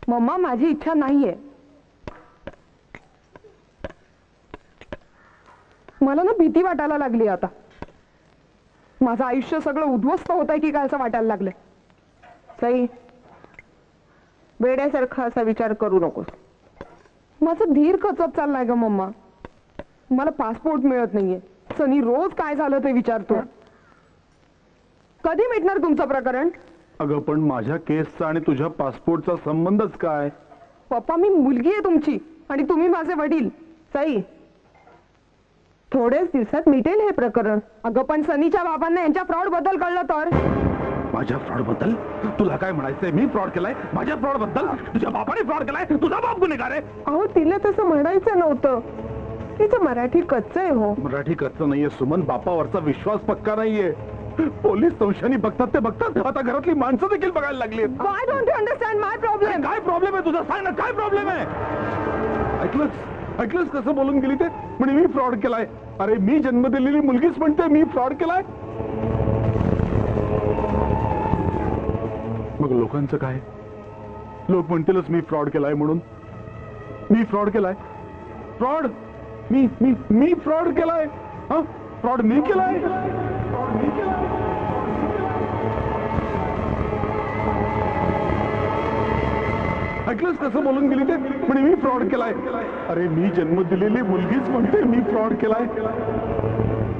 मम्मा माझी इच्छा नाहीये. मला ना भीती वाटायला लागली आता. माझं आयुष्य सगळं उद्ध्वस्त होत आहे की काय असं वाटायला लागलंय. सई वेड्यासारखा असा विचार करू नकोस. माझं धीर खचत चाललाय ग मम्मा. मला पासपोर्ट मिळत नाहीये. सनी रोज काय झालं ते विचारतो. कधी मिटणार तुमचं प्रकरण? अगं पण माझ्या केसचा आणि तुझ्या पासपोर्टचा संबंधच काय? पप्पा मी मुलगी आहे तुमची आणि तुम्ही माझे वडील. सई थोड्याच दिवसात मिटेल हे प्रकरण. अगं पण सनीच्या बाबांना यांच्या फ्रॉड बद्दल कळलं तर? माझ्या फ्रॉड बद्दल तुला काय म्हणायचंय? मी फ्रॉड केलाय? माझ्या फ्रॉड बद्दल? तुझ्या बापाने फ्रॉड केलाय? तुझा बाप गुन्हेगार आहे? अहो तिला तसं म्हणायचं नव्हतं. तिचं मराठी कच्चं आहे हो. मराठी कच्चं नाहीये सुमन. बापावरचा विश्वास पक्का नाहीये. पोलीस संशयानी बघतात ते बघतात. आता घरातली माणसं देखील बघायला लागली. I don't understand my problem. काय प्रॉब्लेम आहे तुझा? सांग ना काय प्रॉब्लेम आहे? ऐकलंस कसं बोलून गेली ते? म्हणजे मी फ्रॉड केलाय. अरे मी जन्म दिलेली मुलगीच म्हणते मी फ्रॉड केलाय. मग लोकांचं काय? लोक म्हणतीलच मी फ्रॉड केलाय म्हणून. मी फ्रॉड केलाय? फ्रॉड? मी फ्रॉड केलाय? हा फ्रॉड मी केलाय? ऐकलंस कसं बोलून गेली ते? म्हणजे मी फ्रॉड केलाय. अरे मी जन्म दिलेली मुलगीच म्हणते मी फ्रॉड केलाय.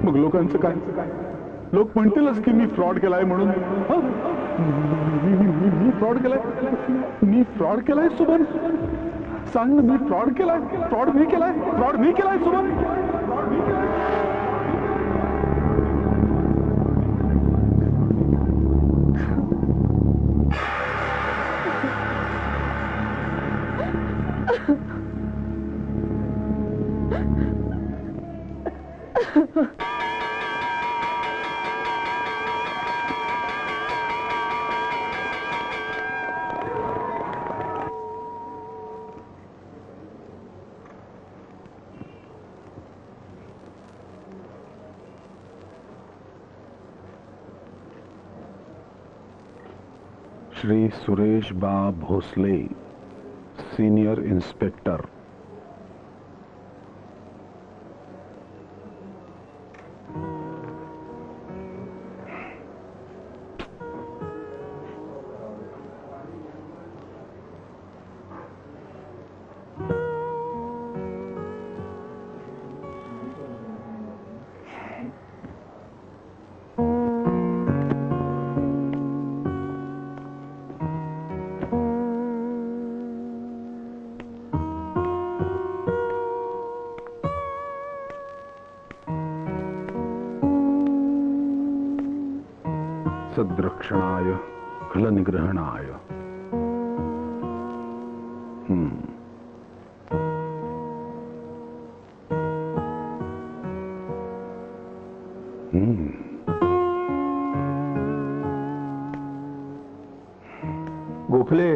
मग लोकांचं काय? लोक म्हणतीलच की मी फ्रॉड केलाय म्हणून. मी फ्रॉड केलाय? मी फ्रॉड केलाय सुमन? सांग ना मी फ्रॉड केलाय? फ्रॉड मी केलाय? फ्रॉड मी केलाय सुमन? श्री सुरेश बा भोसले, सीनियर इन्स्पेक्टर. सद्रक्षणाय खलनिग्रहणाय. गोखले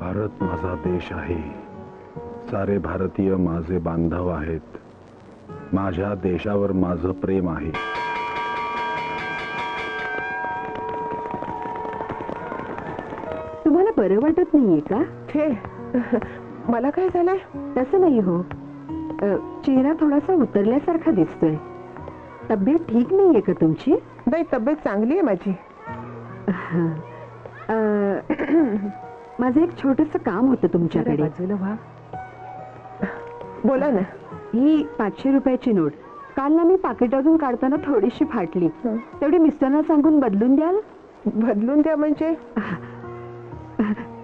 भारत माझा देश आहे. सारे भारतीय माझे बांधव आहेत. माझ्या देशावर माझं प्रेम आहे. तुम्हाला बरं वाटत नाहीये का? हे मला काय झालंय? तसं नाही हो, चेहरा थोडासा उतरल्यासारखा दिसतोय. तब्येत ठीक नाहीये का तुमची? नाही, तब्येत चांगली आहे माझी. माझं एक छोटस काम होतं तुमच्याकडे. बाजूला व्हा. बोला ना. ही 500 रुपयाची नोट काल ना मी पाकिटातून काढताना थोडीशी फाटली. तेवढी मिस्टरना सांगून बदलून द्याल? बदलून द्या म्हणजे?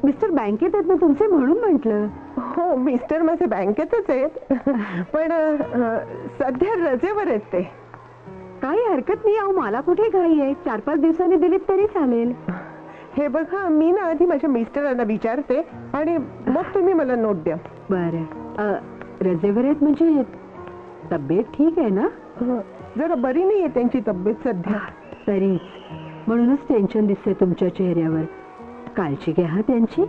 मिस्टर बँकेत आहेत ना तुमचे, म्हणून म्हटलं. हो, मिस्टर माझे बँकेतच आहेत, पण सध्या रजेवर आहेत ते. काही हरकत नाही अहो, मला कुठे घाई आहे. 4-5 दिवसांनी दिलीत तरी चालेल. हे बघा, मी ना आधी माझ्या मिस्टरांना विचारते आणि मग तुम्ही मला नोट द्या. बरं, रजेवर आहेत म्हणजे तब्येत ठीक आहे ना? जरा बरी नाहीये त्यांची तब्येत सध्या. तरीच म्हणूनच टेन्शन दिसते तुमच्या चेहऱ्यावर. काळजी घ्या हा त्यांची.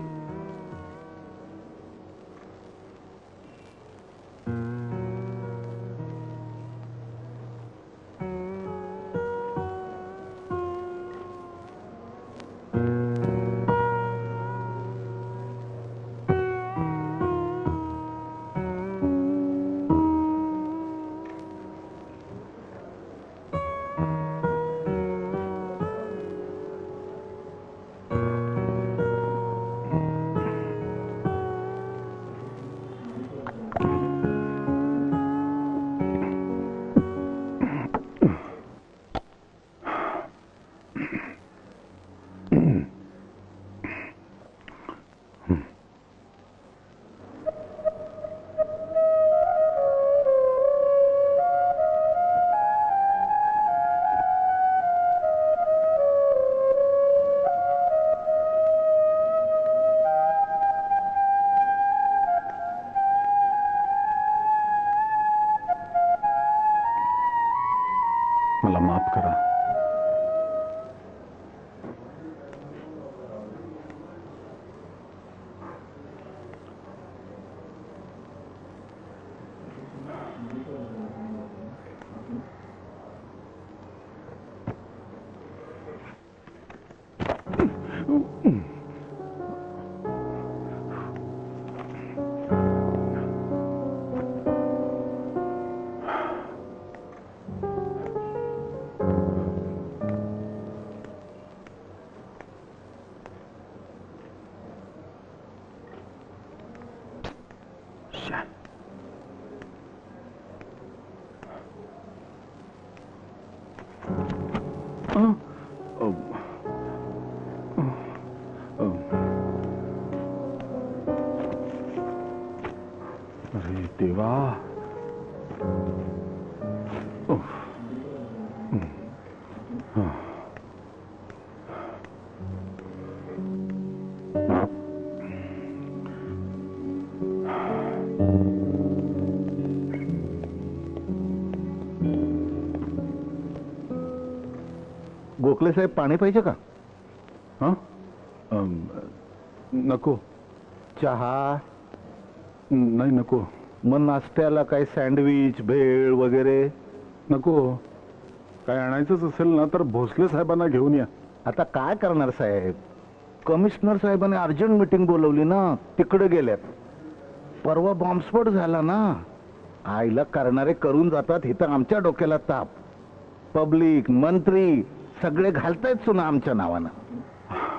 मला माफ करा. अरे देवा. गोखले साहेब, पाणी पाहिजे का? हा, नको. चहा? नाही, नको. मग नाश्त्याला काय सँडविच, भेळ वगैरे? नको. काय आणायचंच असेल ना तर भोसले साहेबांना घेऊन या. आता काय करणार साहेब, कमिशनर साहेबांनी अर्जंट मीटिंग बोलवली ना, तिकडे गेल्यात. परवा बॉम्बस्फोट झाला ना, आईला करणारे करून जातात. इथं आमच्या डोक्याला ताप. पब्लिक, मंत्री सगळे घालतायत सुना आमच्या नावानं.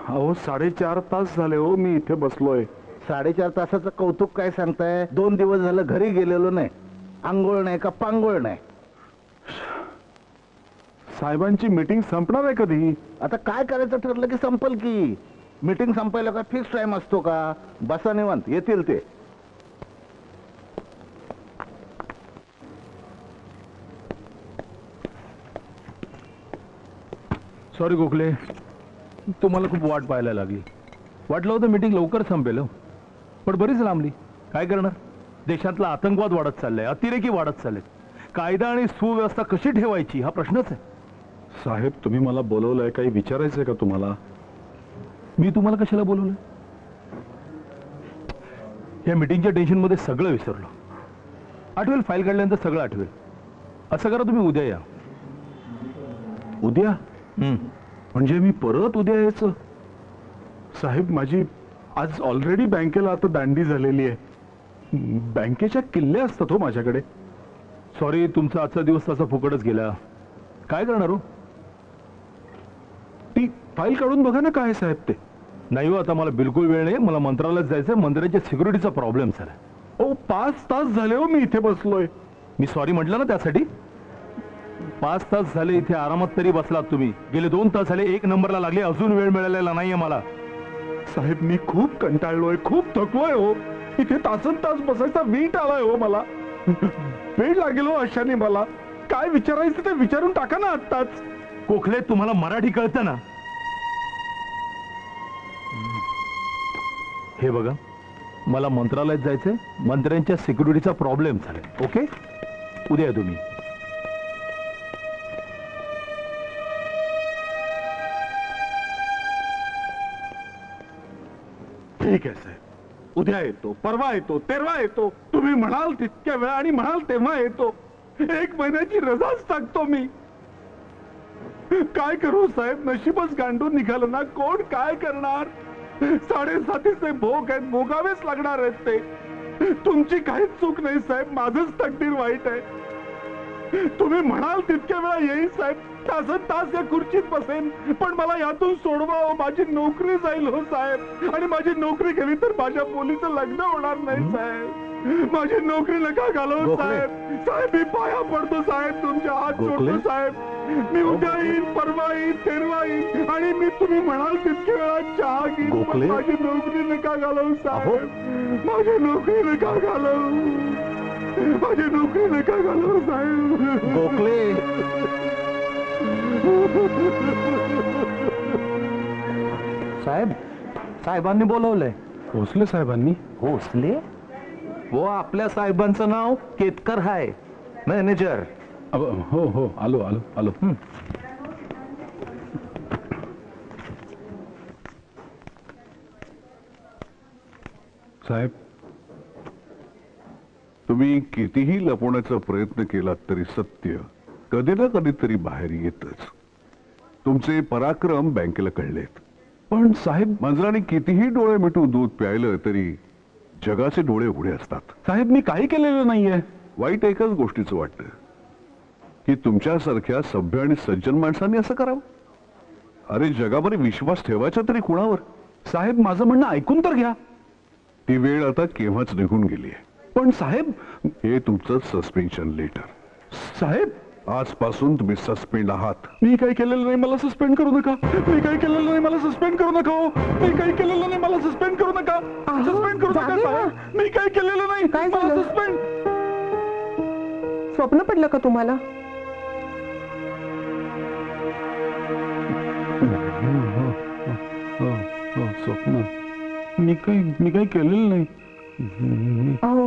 अहो 4.5 तास झाले हो मी इथे बसलोय. 4.5 तासाचं कौतुक काय सांगताय? 2 दिवस झालं घरी गेलेलो नाही. आंघोळ नाही का पांघोळ नाही. साहेबांची मीटिंग संपणार आहे कधी? आता काय करायचं ठरलं की संपल की. मीटिंग संपायला काय फिक्स टाइम असतो का? बसा निवांत, येतील ते. सॉरी गोखले, तुम्हाला खूप वाट पाहायला लागली. वाटलं होतं मीटिंग लवकर संपेल, पण बरीच लांबली. काय करणार, देशातला आतंकवाद वाढत चाललाय, अतिरेकी वाढत चाललेत. कायदा आणि सुव्यवस्था कशी ठेवायची हा प्रश्नच आहे. साहेब, तुम्ही मला बोलवलंय, काही विचारायचंय का तुम्हाला? मी तुम्हाला कशाला बोलवलं? या मीटिंगच्या टेन्शनमध्ये सगळं विसरलो. आठवेल, फाईल काढल्यानंतर सगळं आठवेल. असं करा, तुम्ही उद्या या. उद्या? म्हणजे मी परत उद्या यायचं? साहेब, माझी आज ऑलरेडी बँकेला आता दांडी झालेली आहे. बँकेच्या किल्ल्या असतात हो माझ्याकडे. सॉरी, तुमचा आजचा दिवस तसा फुकटच गेला. काय करणार हो? ती फाईल काढून बघा ना काय आहे साहेब ते. नाही हो, आता मला बिलकुल वेळ नाही. मला मंत्रालयात जायचंय. मंदिराच्या सिक्युरिटीचा प्रॉब्लेम सर. ओ 5 तास झाले हो मी इथे बसलोय. मी सॉरी म्हटलं ना त्यासाठी. 5 तास झाले इथे आरामात तरी बसलात तुम्ही. गेले 2 तास झाले 1 नंबरला लागले, अजून वेळ मिळालेला नाहीये मला. साहेब मी खूप कंटाळलोय, खूप थकलोय हो. इथे तासन तास बसायचा वीट आलाय हो मला. वेळ लागेल हो अशाने मला. काय विचारायचं ते विचारून टाका ना आत्ताच. गोखले, तुम्हाला मराठी कळतं ना? हे बघा, मला मंत्रालयात जायचंय. मंत्र्यांच्या सिक्युरिटीचा प्रॉब्लेम झालाय. ओके, उद्या या तुम्ही. ठीक आहे साहेब, उद्या येतो, परवा येतो, तेरवा येतो. तुम्ही म्हणाल तितक्या वेळा आणि म्हणाल तेव्हा येतो. 1 महिन्याची रजाच टाकतो मी. काय करू साहेब, नशीबच गांडून निघालं ना. कोण काय करणार? 7.5चे भोग आहेत, भोगावेच लागणार आहेत ते. तुमची काहीच चूक नाही साहेब, माझंच तकदीर वाईट आहे. तुम्ही म्हणाल तितक्या वेळा येईल साहेब, तासन तास या खुर्चीत बसेन, पण मला यातून सोडवा हो. माझी नोकरी जाईल हो साहेब, आणि माझी नोकरी गेली तर माझ्या मुलीचं लग्न होणार नाही साहेब. माझी नोकरी नका घालवू साहेब. साहेब मी पाया पडतो साहेब, तुमच्या हात जोडतो साहेब. मी उद्या येईल, परवा येईल, तेरवा येईल, आणि मी तुम्ही म्हणाल तितक्या वेळा चहा घेईन, पण माझी नोकरी नका घालवू साहेब. माझी नोकरी नका घालवू. माझी नोकरी नका घालवू साहेब. गोखले, साहेब, साहेबांनी बोलवलंय. भोसले साहेबांनी? भोसले? वो आपल्या साहेबांचं नाव केतकर आहे, मॅनेजर. हो हो, आलो आलो आलो. साहेब, तुम्ही कितीही लपवण्याचा प्रयत्न केला तरी सत्य कधी ना कधीतरी बाहेर येतच. तुमचे पराक्रम बँकेला कळलेत. पण साहेब, मांजराने कितीही डोळे मिटून दूध प्यायलं तरी जगाचे डोळे उघडे असतात. साहेब मी काही केलेलं नाहीये. वाईट एकच गोष्टीचं वाटतं की तुमच्यासारख्या सभ्य आणि सज्जन माणसांनी असं करावं. अरे जगामध्ये विश्वास ठेवायचा तरी कुणावर? साहेब माझं म्हणणं ऐकून तर घ्या. ती वेळ आता केव्हाच निघून गेली आहे. पण साहेब, हे तुमचं सस्पेन्शन लेटर. साहेब आजपासून तुम्ही सस्पेंड आहात. मी काही केलेलं नाही, मला सस्पेंड करू नका. मी काही केलेलं नाही, मला सस्पेंड करू नका. मी काही केलेलं नाही, मला सस्पेंड करू नका. सस्पेंड करू नका साहेब. मी काही केलेलं नाही, काय मला झालं? सस्पेंड. स्वप्न पडलं का तुम्हाला? स्वप्न? मी काही केलेलं नाही. अहो,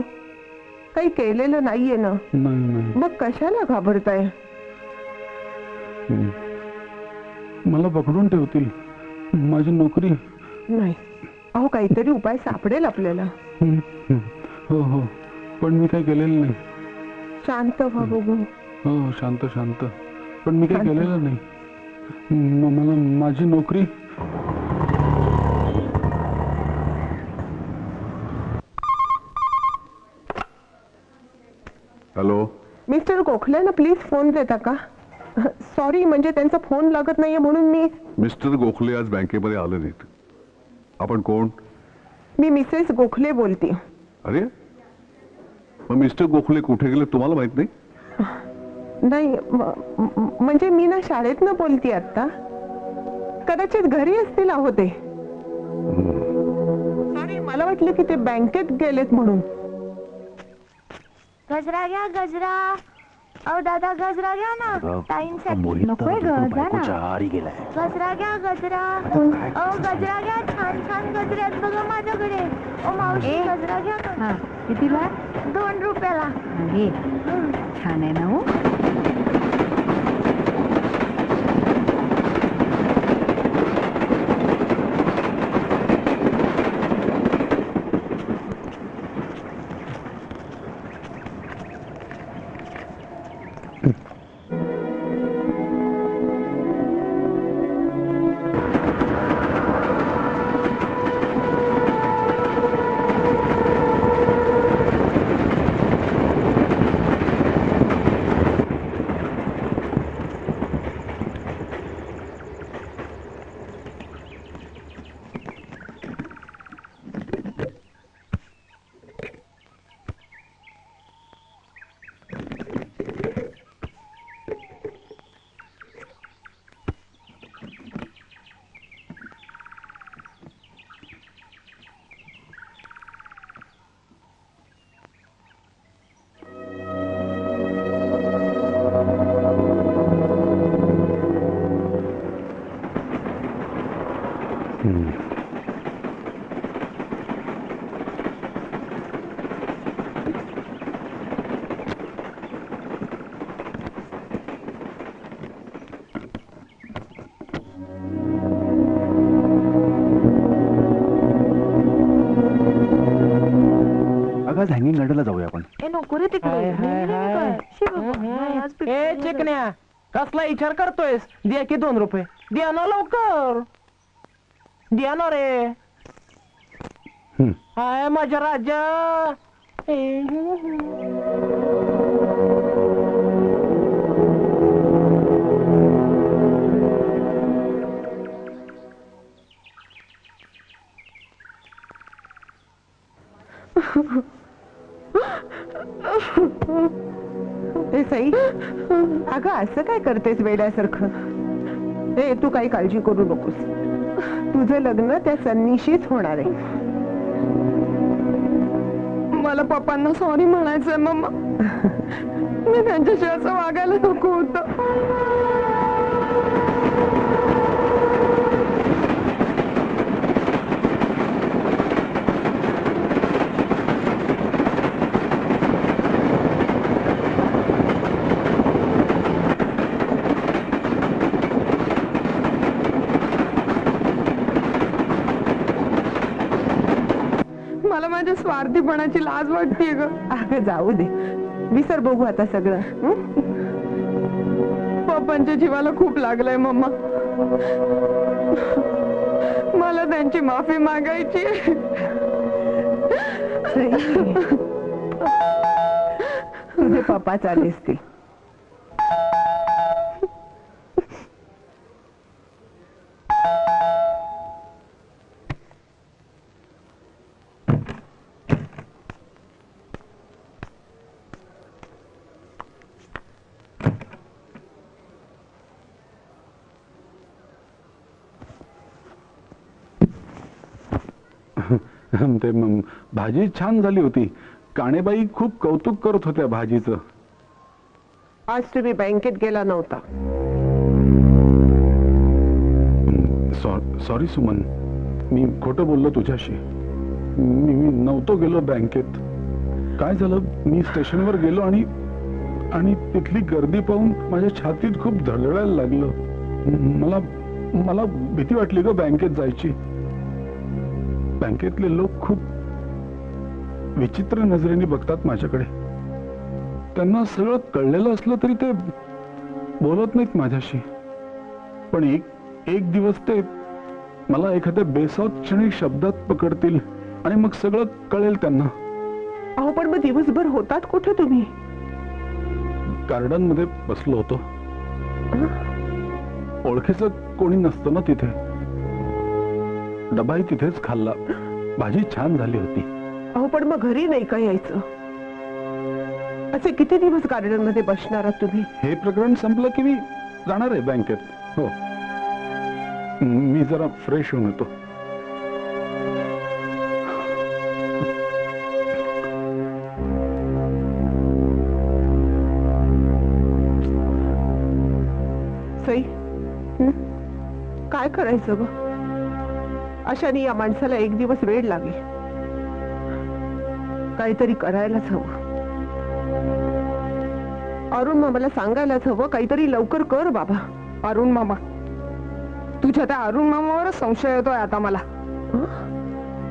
काही केलेलं नाहीये ना. नाही. मग कशाला घाबरताय? मला पकडून ठेवतील, माझी नोकरी. नाही, अहो काहीतरी उपाय सापडेल आपल्याला. हो हो, पण मी काही केलेलं नाही. शांत व्हा बघू. हो, शांत शांत. पण मी काही केलेलं नाही. मला माझी नोकरी. हॅलो, मिस्टर गोखलेंना प्लीज फोन देता का? सॉरी, म्हणजे त्यांचा फोन लागत नाहीये म्हणून मी. मिस्टर गोखले आज बँकेमध्ये आले नाहीत. आपण कोण? मी मिसेस गोखले बोलते. अरे, मग मिस्टर गोखले कुठे गेले तुम्हाला माहित नाही? नाही, म्हणजे मी ना शाळेतनं बोलते आता. कदाचित घरी असतील अहो ते. सॉरी, मला वाटलं की ते बँकेत गेलेत म्हणून. गजरा घ्या, गजरा. अहो दादा, गजरा घ्या ना. ताईंसाठी नकोय ग, जा ना. गजरा घ्या, गजरा. अहो गजरा घ्या, छान छान गजरे आहेत बघा माझ्याकडे. ओ मावशी, गजरा घ्या ना. कितीला? 2 रुपयाला. छान आहे ना हो. जवळपास हँगिंग गार्डनला जाऊया आपण. ए नको रे तिकडे शी बाबा, नाही, आज ए picture चिकन्या कसला विचार करतोयस? द्या की 2 रुपये. द्या ना लवकर, द्या ना रे. हाय माझ्या राजा. ए सई, अगं असं काय करतेस वेड्यासारखं? ए तू काही काळजी करू नकोस, तुझं लग्न त्या सन्नीशीच होणार आहे. मला पप्पांना सॉरी म्हणायचंय मम्मा. मी त्यांच्याशी असं वागायला नको होतं. मला माझ्या स्वार्थीपणाची लाज वाटते ग. अगं जाऊ दे, विसर, बघू आता सगळं. पप्पांच्या जीवाला खूप लागलंय मम्मा. मला त्यांची माफी मागायची. तुझे पप्पा चाले असतील. ते भाजी छान झाली होती. काणेबाई खूप कौतुक करत होत्या भाजीचं. आज तुम्ही बँकेत गेला नव्हता. सॉरी सुमन, मी खोटं बोललो तुझ्याशी. मी नव्हतो गेलो बँकेत. काय झालं, मी स्टेशनवर गेलो आणि तिथली गर्दी पाहून माझ्या छातीत खूप धडधडायला लागलं. मला भीती वाटली ग बँकेत जायची. बँकेतले लोक खूप विचित्र नजरेने बघतात माझ्याकडे. त्यांना सगळं कळलेलं असलं तरी ते बोलत नाहीत माझ्याशी. पण एक दिवस ते मला एखाद्या बेसावत क्षणी शब्दात पकडतील आणि मग सगळं कळेल त्यांना. अहो पण मग दिवसभर होतात कुठे तुम्ही? गार्डन मध्ये बसलो होतो. ओळखीचं कोणी नसतं ना तिथे. डबाही तिथेच खाल्ला. भाजी छान झाली होती. अहो पण मग घरी नाही का यायचं? असे किती दिवस गार्डन मध्ये बसणार आहात तुम्ही? हे प्रकरण संपलं की मी जाणार आहे बँकेत. हो, मी जरा फ्रेश होऊन येतो. सई, काय करायचं ग? अशाने या माणसाला एक दिवस वेळ लागेल. काहीतरी करायलाच हवं. अरुण मामाला सांगायलाच हवं, काहीतरी लवकर कर बाबा. अरुण मामा, तुझ्या त्या अरुण मामावरच संशय येतोय आता मला.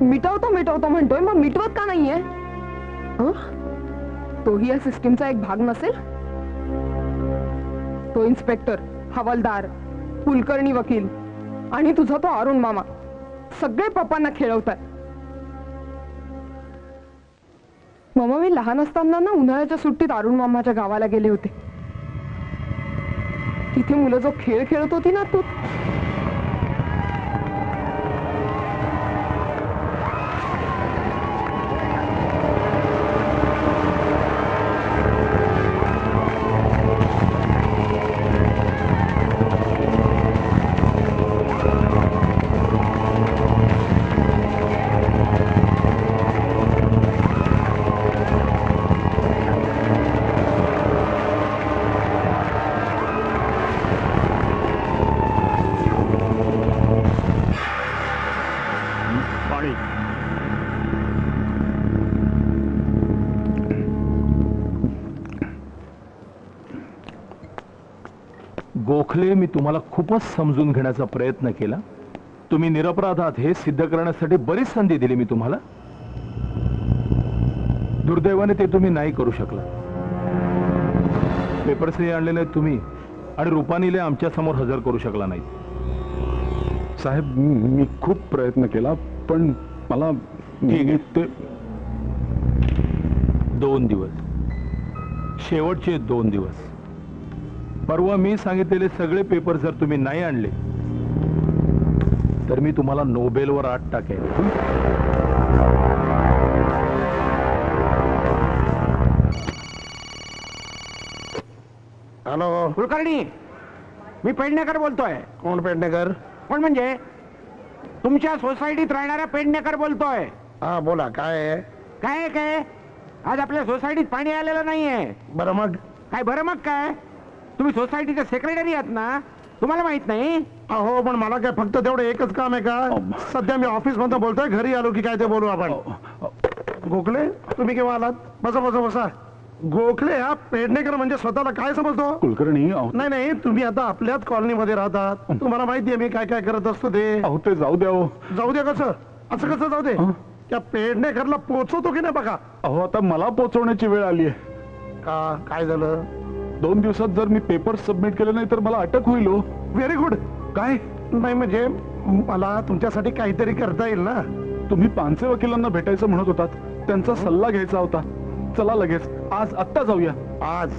मिटवतो म्हणतोय, मग मिटवत का नाहीये? तोही या सिस्टीमचा एक भाग नसेल? तो इन्स्पेक्टर, हवालदार, कुलकर्णी वकील आणि तुझा तो अरुण मामा सगळे पप्पांना खेळवतात. मामा, मी लहान असताना ना उन्हाळ्याच्या सुट्टीत अरुण मामाच्या गावाला गेले होते. तिथे मुलं जो खेळ खेळत होती ना, तू गोखले, मी तुम्हाला खूपच समजून घेण्याचा प्रयत्न केला. तुम्ही निरपराध आहात हे सिद्ध करण्यासाठी बरीच संधी दिली मी तुम्हाला. दुर्दैवाने ते तुम्ही नाही करू शकला. पेपर्सही आणले नाहीत तुम्ही आणि रुपानीले आमच्या समोर हजर करू शकला नाही. साहेब मी खूप प्रयत्न केला पण मला ठीक आहे. ते 2 दिवस, शेवटचे 2 दिवस. परवा मी सांगितलेले सगळे पेपर जर तुम्ही नाही आणले तर मी तुम्हाला नोबेलवर 8 टाकेन. हॅलो, कुलकर्णी, मी पेडणेकर बोलतोय. कोण पेडणेकर? कोण म्हणजे तुमच्या सोसायटीत राहणारा पेडणेकर बोलतोय. हा बोला, काय आहे? काय आज आपल्या सोसायटीत पाणी आलेलं नाहीये. बरं मग बरं मग काय, तुम्ही सोसायटीचे सेक्रेटरी आहात ना, तुम्हाला माहित नाही? अहो पण मला काय फक्त तेवढं एकच काम आहे का? सध्या मी ऑफिस मधून बोलतोय, घरी आलो की काय ते बोलू आपण. गोखले, तुम्ही केव्हा आलात? बसा बसा बसा. गोखले हा पेडणेकर म्हणजे स्वतःला काय समजतो? कुलकर्णी नाही नाही, तुम्ही आता आपल्याच कॉलनीमध्ये राहतात, तुम्हाला माहितीये मी काय काय करत असतो ते. अहो ते जाऊ द्या हो. जाऊ द्या कसं? असं कसं जाऊ दे? त्या पेडणेकरला पोचवतो की नाही बघा. अहो आता मला पोचवण्याची वेळ आली आहे. का काय झालं? 2 दिवसात जर मी पेपर सबमिट केले नाही तर मला अटक होईल हो. Very good. काय? नाही म्हणजे मला तुमच्यासाठी काहीतरी करता येईल ना. तुम्ही पानसे वकिलांना भेटायचं म्हणत होतात, त्यांचा सल्ला घ्यायचा होता. चला लगेच आज आत्ता जाऊया. आज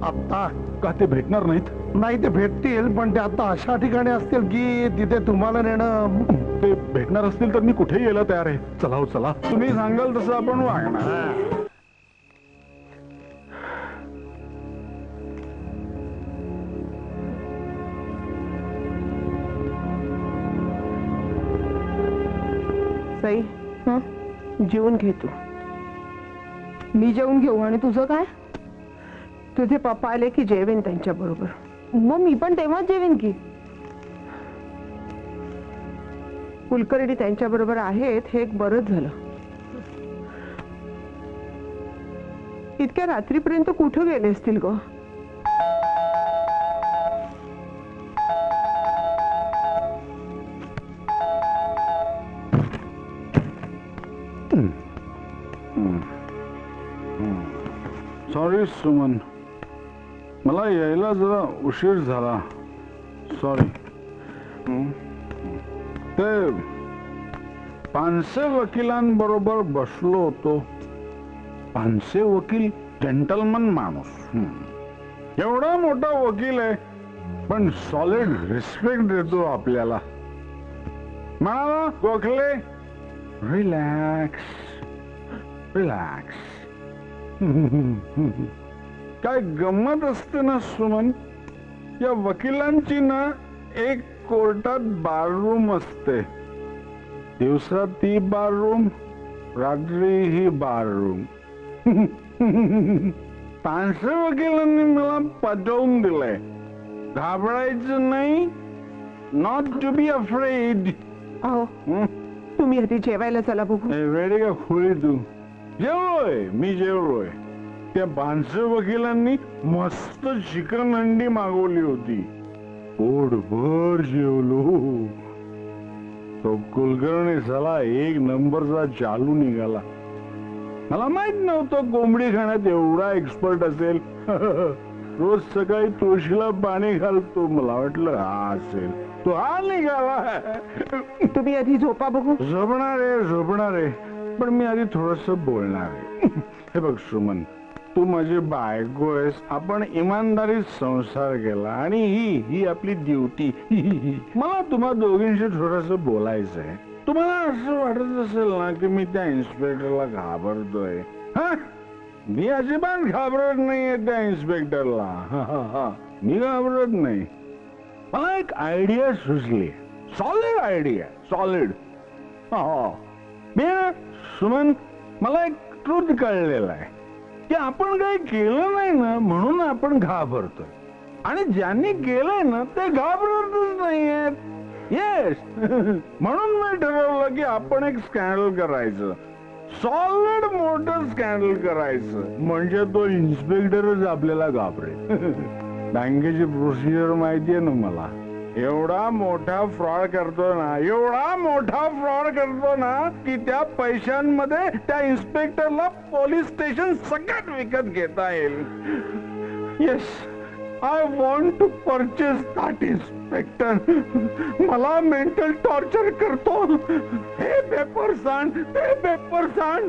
आत्ता? का ते भेटणार नाहीत? नाही ते भेटतील, पण ते आता अशा ठिकाणी असतील की तिथे तुम्हाला नेणं. ते भेटणार असतील तर मी कुठेही यायला तयार आहे. चला हो चला, तुम्ही सांगाल तसं आपण वागणार. सई, जेवून घे तू. मी जेवून घेऊ आणि तुझं काय? तुझे पप्पा आले की जेवेन त्यांच्या बरोबर. मग मी पण तेव्हाच जेवेन की. कुलकर्णी त्यांच्या बरोबर आहेत हे एक बरंच झालं. इतक्या रात्रीपर्यंत कुठं गेले असतील ग? सॉरी सुमन, मला यायला जरा उशीर झाला. सॉरी. ते पानसे वकिलांबरोबर बसलो होतो. पानसे वकील जेंटलमन माणूस. एवढा मोठा वकील आहे पण सॉलिड रिस्पेक्ट देतो आपल्याला. म्हणाला, गोखले रिलॅक्स रिलॅक्स. काय गंमत असते ना सुमन, या वकिलांची ना एक कोर्टात बाररूम असते. दिवसा ती बाररूम, रात्री ही बाररूम. पानसे वकिलांनी मला पटवून दिलंय, घाबरायचं नाही, नॉट टू बी अफ्रेड. अहो तुम्ही आधी जेवायला चला बघू. वेळी का खुळी तू. जेवलोय, मी जेवलोय. त्या पानसे वकिलांनी मस्त चिकन अंडी मागवली होती, पोटभर जेवलो. तो कुलकर्णी साला 1 नंबरचा चालू निघाला. मला माहित नव्हतं कोंबडी खाण्यात एवढा एक्सपर्ट असेल. रोज सकाळी तुळशीला पाणी घालतो, मला वाटलं हा असेल. तो हा निघाला. तुम्ही आधी झोपा बघू. झोपणार आहे पण मी आधी थोडस बोलणार आहे. हे बघ सुमन, तू माझी बायको आहेस, आपण इमानदारीत संसार केला आणि ही आपली ड्युटी. मला तुम्हा दोघींशी थोडस बोलायचं आहे. तुम्हाला असं वाटत असेल ना की मी त्या इन्स्पेक्टरला घाबरतोय. मी अजिबात घाबरत नाहीये त्या इन्स्पेक्टरला. मी घाबरत नाही. मला एक आयडिया सुचली, सॉलिड आयडिया, सॉलिड. मी सुमन, मला एक ट्रूथ कळलेला आहे की आपण काही केलं नाही ना म्हणून आपण घाबरतोय, आणि ज्यांनी केलंय ना ते घाबरतच नाहीयेत. येस. म्हणून मी ठरवलं की आपण एक स्कॅन्डल करायचं, सॉलिड मोठं स्कॅन्डल करायचं, म्हणजे तो इन्स्पेक्टरच आपल्याला घाबरेल. बँकेची प्रोसिजर माहितीये ना मला. एवढा मोठा फ्रॉड करतो ना, एवढा मोठा फ्रॉड करतो ना की त्या पैशांमध्ये त्या इन्स्पेक्टरला पोलीस स्टेशन सगळ्यात विकत घेता येईल. Yes, I want to purchase that inspector. मला मेंटल टॉर्चर करतो. हे पेपर्स आण, ते पेपर्स आण.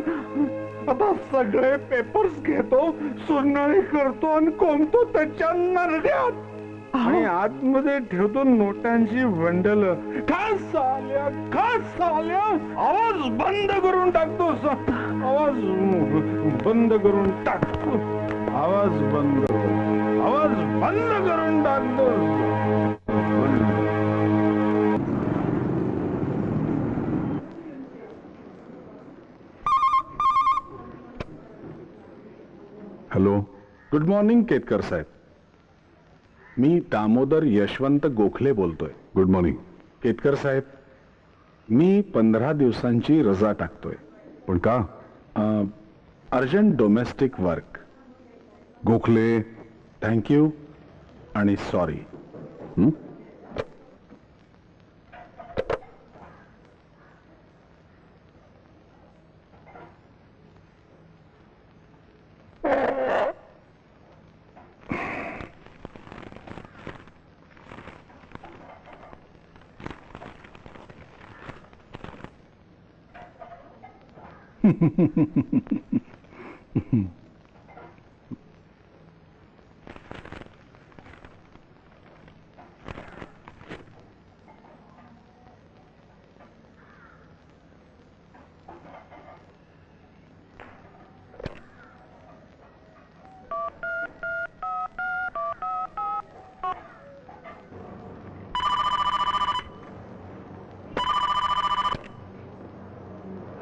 आता सगळे पेपर्स घेतो, सुरनळी करतो आणि कोंबतो त्याच्या नरड्यात आणि आतमध्ये ठेवतो नोटांची बंडल. खास आल्या आवाज बंद करून टाकतो. आवाज बंद करून टाकतो. आवाज बंद करून टाकतो. हॅलो, गुड मॉर्निंग केतकर साहेब. मी दामोदर यशवंत गोखले बोलतोय. Good morning. केतकर साहेब, मी 15 दिवसांची रजा टाकतोय. पण का? Urgent domestic work. Gokhale, thank you आणि सॉरी.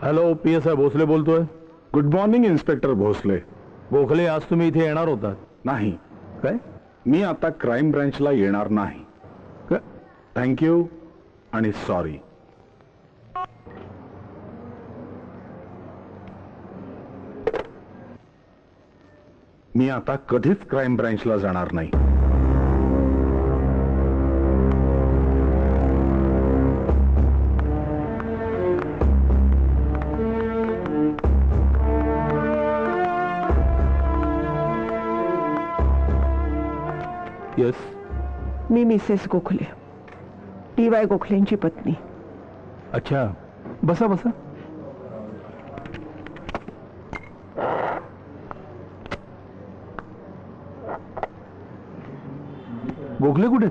हॅलो, PSI भोसले बोलतोय. Good morning inspector Bhosle. Gokhale, आज तुम्ही इथे येणार होतात? नाही. काय? मी आता क्राईम ब्रँचला येणार नाही. थँक्यू आणि सॉरी. मी आता कधीच क्राईम ब्रँचला जाणार नाही. येस, मी मिसेस गोखले, TY गोखलेंची पत्नी. अच्छा, बसा बसा. गोखले कुठे?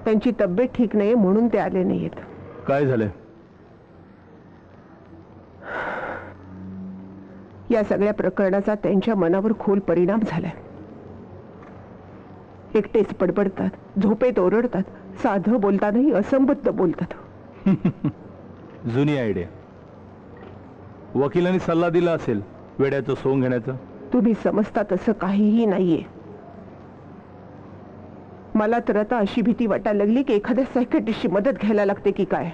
त्यांची तब्येत ठीक नाही म्हणून ते आले नाहीत. काय झालंय? या सगळ्या प्रकरणाचा त्यांच्या मनावर खोल परिणाम झालाय. एकटेच बडबडतात, झोपेत ओरडतात, साधं बोलतानाही असंबद्ध बोलतात. जुनी आयडिया. वकिलांनी सल्ला दिला असेल वेड्याचं सोंग घेण्याचं. तुम्ही समजता तसं काहीही नाहीये. मला तर आता अशी भीती वाटायला लागली की एखाद्या सायकॅट्रिस्टची मदत घ्यायला लागते की काय.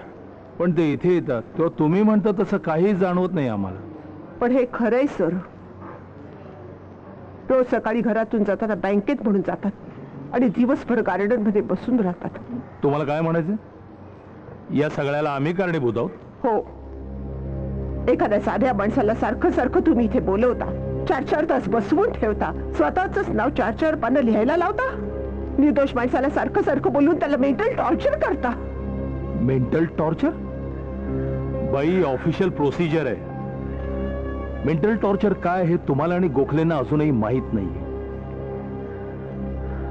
पण ते इथे येतात तेव्हा तुम्ही म्हणता तसं काही जाणवत नाही आम्हाला. पण हे खरंय सर. रोज सकाळी घरातून जाताना बँकेत म्हणून जातात आणि दिवसभर गार्डन मध्ये बसून राहतात. तुम्हाला काय म्हणायचं? या सगळ्याला आम्ही कारणीभूत आहोत? हो. एखाद्या साध्या माणसाला सारखं सारखं तुम्ही इथे बोलवता, 4-4 तास बसवून ठेवता, स्वतःच नाव 4-4 पानं लिहायला लावता, निर्दोष माणसाला सारखं सारखं बोलून त्याला मेंटल टॉर्चर करता. Mental torture? बाई, ऑफिशियल प्रोसिजर आहे. मेंटल टॉर्चर काय हे तुम्हाला आणि गोखलेंना अजूनही माहित नाही.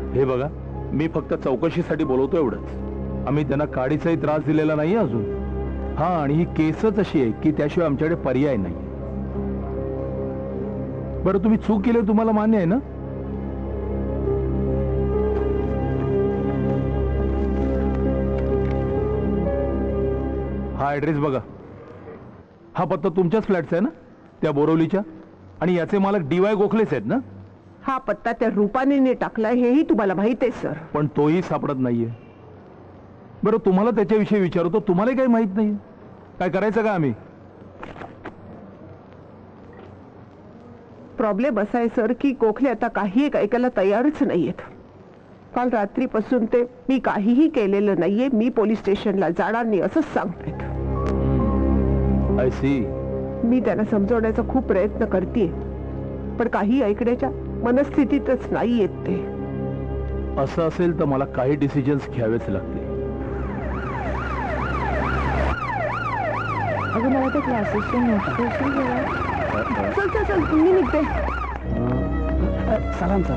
हे बघा, मी फक्त चौकशीसाठी बोलवतो एवढंच. आम्ही त्यांना काडीचाही त्रास दिलेला नाही अजून. हा, आणि ही केसच अशी आहे की त्याशिवाय आमच्याकडे पर्याय नाही. बरं, तुम्ही चूक केली तुम्हाला मान्य आहे ना? हा ऍड्रेस बघा. हा पत्ता तुमच्याच फ्लॅटचा आहे ना, त्या बोरवलीच्या? आणि याचे मालक DY गोखलेच आहेत ना? हा पत्ता त्या रुपानीने टाकलाय हेही तुम्हाला माहित आहे सर. पण तोही सापडत नाहीये. बरं, तुम्हाला त्याच्याविषयी विचारतो, तुम्हाला काही माहित नाही. काय करायचं का आम्ही? प्रॉब्लेम असा आहे सर की गोखले आता काही एक ऐकायला तयारच नाहीयेत. काल रात्रीपासून ते मी काहीही केलेलं नाहीये, मी पोलीस स्टेशनला जाणार नाही असं सांगतायत. I C. मी त्यांना समजवण्याचा खूप प्रयत्न करते, पण काही ऐकण्याच्या मनस्थितीतच नाही येत ते. असं असेल तर मला काही डिसिजन्स घ्यावेच लागतील. अगं मला ते क्लासेसचे नोटिफिकेशन चल चल चल मी निघते. सलाम सर,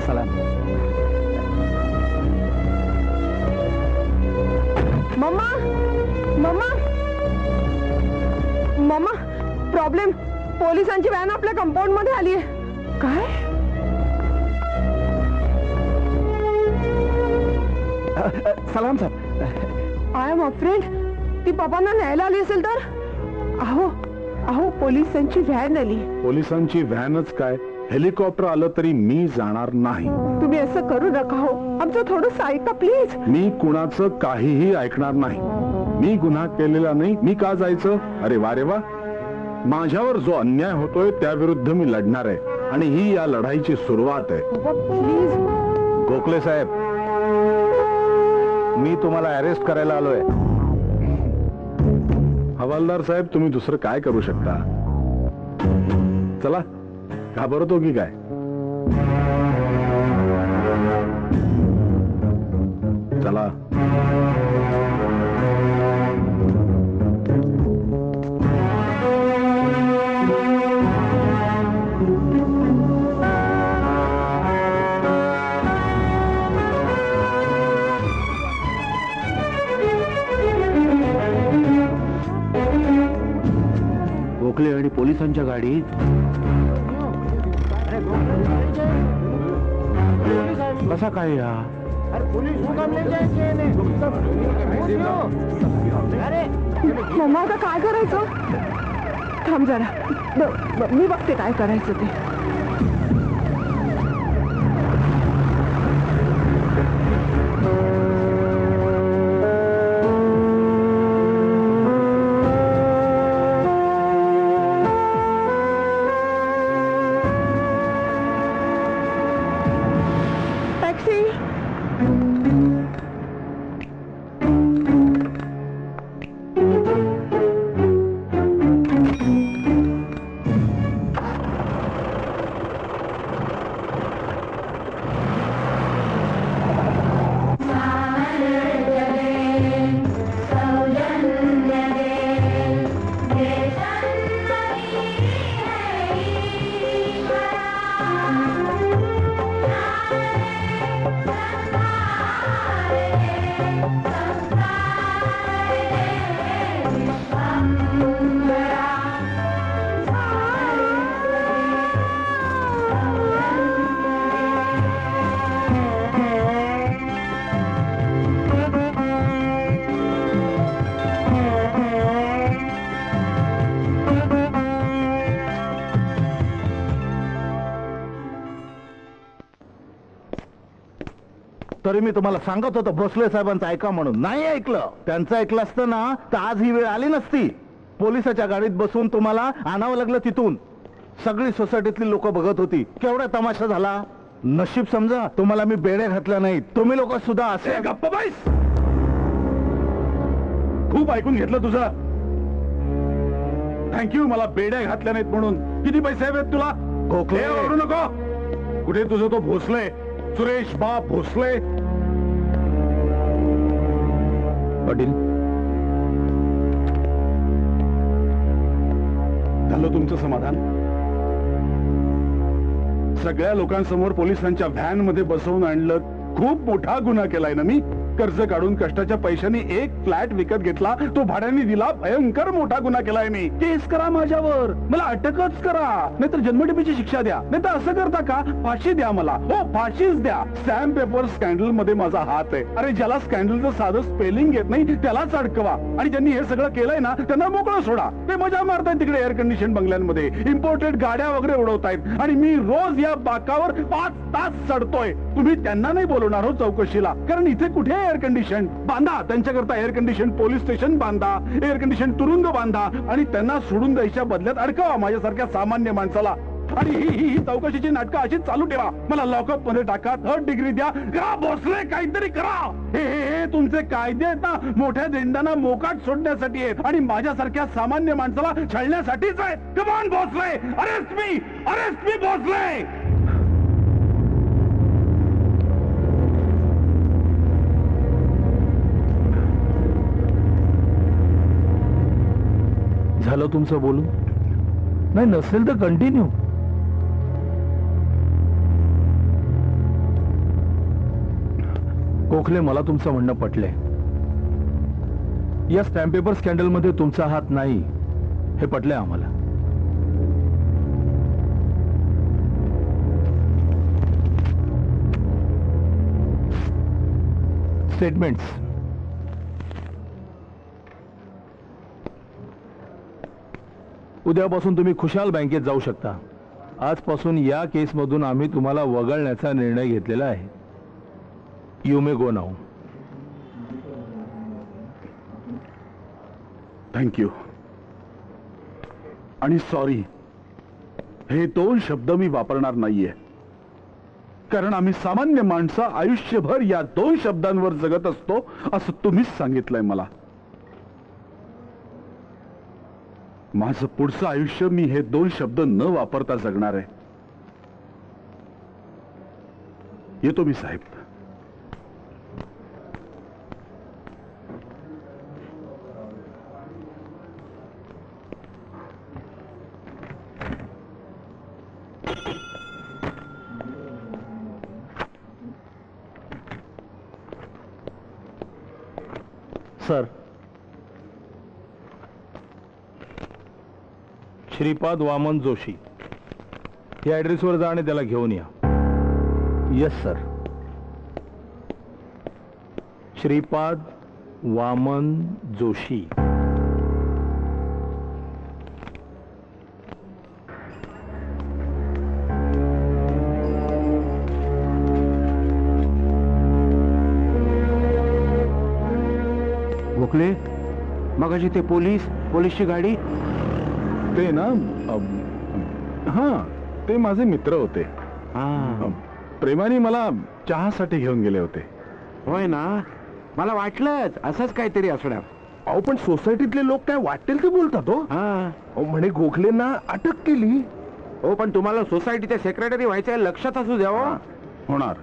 सलाम. मम्मा मम्मा मम्मा प्रॉब्लेम, पोलिसांची व्हॅन आपल्या कंपाऊंड मध्ये आली आहे. काय? सलाम सर. आय एम अफ्रेड ती पप्पांना न्यायला आली असेल तर. अहो अहो पोलिसांची व्हॅन आली. पोलिसांची व्हॅनच काय, हेलिकॉप्टर आलं तरी मी जाणार नाही. तुम्ही असं करू नका हो, आमचं थोडंसं ऐका प्लीज. मी कुणाचं काहीही ऐकणार नाही. मी गुन्हा केलेला नाही, मी का जायचं? अरे वा रे वा, माझ्यावर जो अन्याय होतोय त्याविरुद्ध मी लढणार आहे आणि ही या लढाईची सुरुवात आहे. प्लीज. गोखले साहेब, मी तुम्हाला अरेस्ट करायला आलोय. हवालदार साहेब, तुम्ही दुसरं काय करू शकता? चला, घाबरतो की काय? चला. गोखले आणि पोलिसांच्या गाडीत कसा काय या? मम्मा आता काय करायचं? थांब जरा, मी बघते काय करायचं ते. टॅक्सी. तरी मी तुम्हाला सांगत होतो भोसले साहेबांचं ऐका म्हणून, नाही ऐकलं. त्यांचं ऐकलं असतं ना तर आज ही वेळ आली नसती. पोलिसाच्या गाडीत बसून तुम्हाला आणावं लागलं तिथून. सगळी सोसायटीतली लोक बघत होती. केवढा तमाशा झाला. नशीब समजा तुम्हाला मी बेड्या घातल्या नाही. तुम्ही लोक सुद्धा असे. गप्प बाईस, खूप ऐकून घेतलं तुझं. थँक्यू मला बेड्या घातल्या नाहीत म्हणून. किती पैसे हवेत तुला? गोखले. ओरडू नको. कुठे तुझं तो भोसले, सुरेश बाप भोसले? पाटील, झालं तुमचं समाधान? सगळ्या लोकांसमोर पोलिसांच्या व्हॅन मध्ये बसवून आणलं. खूप मोठा गुन्हा केलाय ना मी. कर्ज काढून कष्टाच्या पैशाने एक फ्लॅट विकत घेतला, तो भाड्याने दिला. भयंकर मोठा गुन्हा केलाय मी. केस करा माझ्यावर, मला अटकच करा, नाहीतर जन्मठेपेची शिक्षा द्या. नाही तर असं करता का, फाशी द्या मला. हो, फाशीच द्या. स्टॅम्प पेपर स्कॅन्डल मध्ये माझा हात आहे. अरे ज्याला स्कॅन्डलचं साधं स्पेलिंग येत नाही त्यालाच अडकवा. आणि ज्यांनी हे सगळं केलंय ना त्यांना मोकळं सोडा. ते मजा मारतायत तिकडे एअर कंडिशन बंगल्यांमध्ये, इम्पोर्टेड गाड्या वगैरे उडवतायत. आणि मी रोज या बाकावर 5 तास चढतोय. तुम्ही त्यांना नाही बोलवणार हो चौकशीला, कारण इथे कुठे एअर कंडिशन? बांधा त्यांच्याकरता एअर कंडिशन पोलीस स्टेशन बांधा, एअर कंडिशन तुरुंग बांधा आणि त्यांना सोडून द्यायच्या बदल्यात अडकवा माझ्यासारख्या सामान्य माणसाला. आणि ही चौकशीची नाटकं अशीच चालू ठेवा. मला लॉकअप मध्ये टाका, 3rd डिग्री द्या. करा भोसले, काहीतरी करा. हे तुमचे कायदे आहेत ना, मोठ्या देंडांना मोकाट सोडण्यासाठी आहेत आणि माझ्यासारख्या सामान्य माणसाला छळण्यासाठीच आहेत. कम ऑन भोसले, अरेस्ट मी भोसले. झालं तुमचं बोलून? नाही नसेल तर कंटिन्यू. गोखले, मला तुमचं म्हणणं पटलंय. या स्टॅम्प पेपर स्कॅन्डल मध्ये तुमचा हात नाही हे पटलंय आम्हाला. स्टेटमेंट्स उद्यापासून तुम्ही खुशाल बँकेत जाऊ शकता. आजपासून या केसमधून आम्ही तुम्हाला वगळण्याचा निर्णय घेतलेला आहे. You may go now. Thank you आणि सॉरी. हे 2 शब्द मी वापरणार नाहीये, कारण आम्ही सामान्य माणसं आयुष्यभर या 2 शब्दांवर जगत असतो असं तुम्हीच सांगितलंय मला. माझं पुढचं आयुष्य मी हे 2 शब्द न वापरता जगणार आहे. येतो मी साहेब. सर, श्रीपाद वामन जोशी या ऍड्रेसवर जा आणि त्याला घेऊन या. Yes sir. श्रीपाद वामन जोशी. गोखले, मगाशी ते पोलीसची गाडी. ते ना हा, ते माझे मित्र होते. प्रेमाने मला चहासाठी घेऊन गेले होते. होय ना, मला वाटलंच असंच काहीतरी असणार. अहो पण सोसायटीतले लोक काय वाटेल ते बोलतात हो. अहो म्हणे गोखलेंना अटक केली. हो पण तुम्हाला सोसायटीचे सेक्रेटरी व्हायचं लक्षात असू द्यावं. होणार.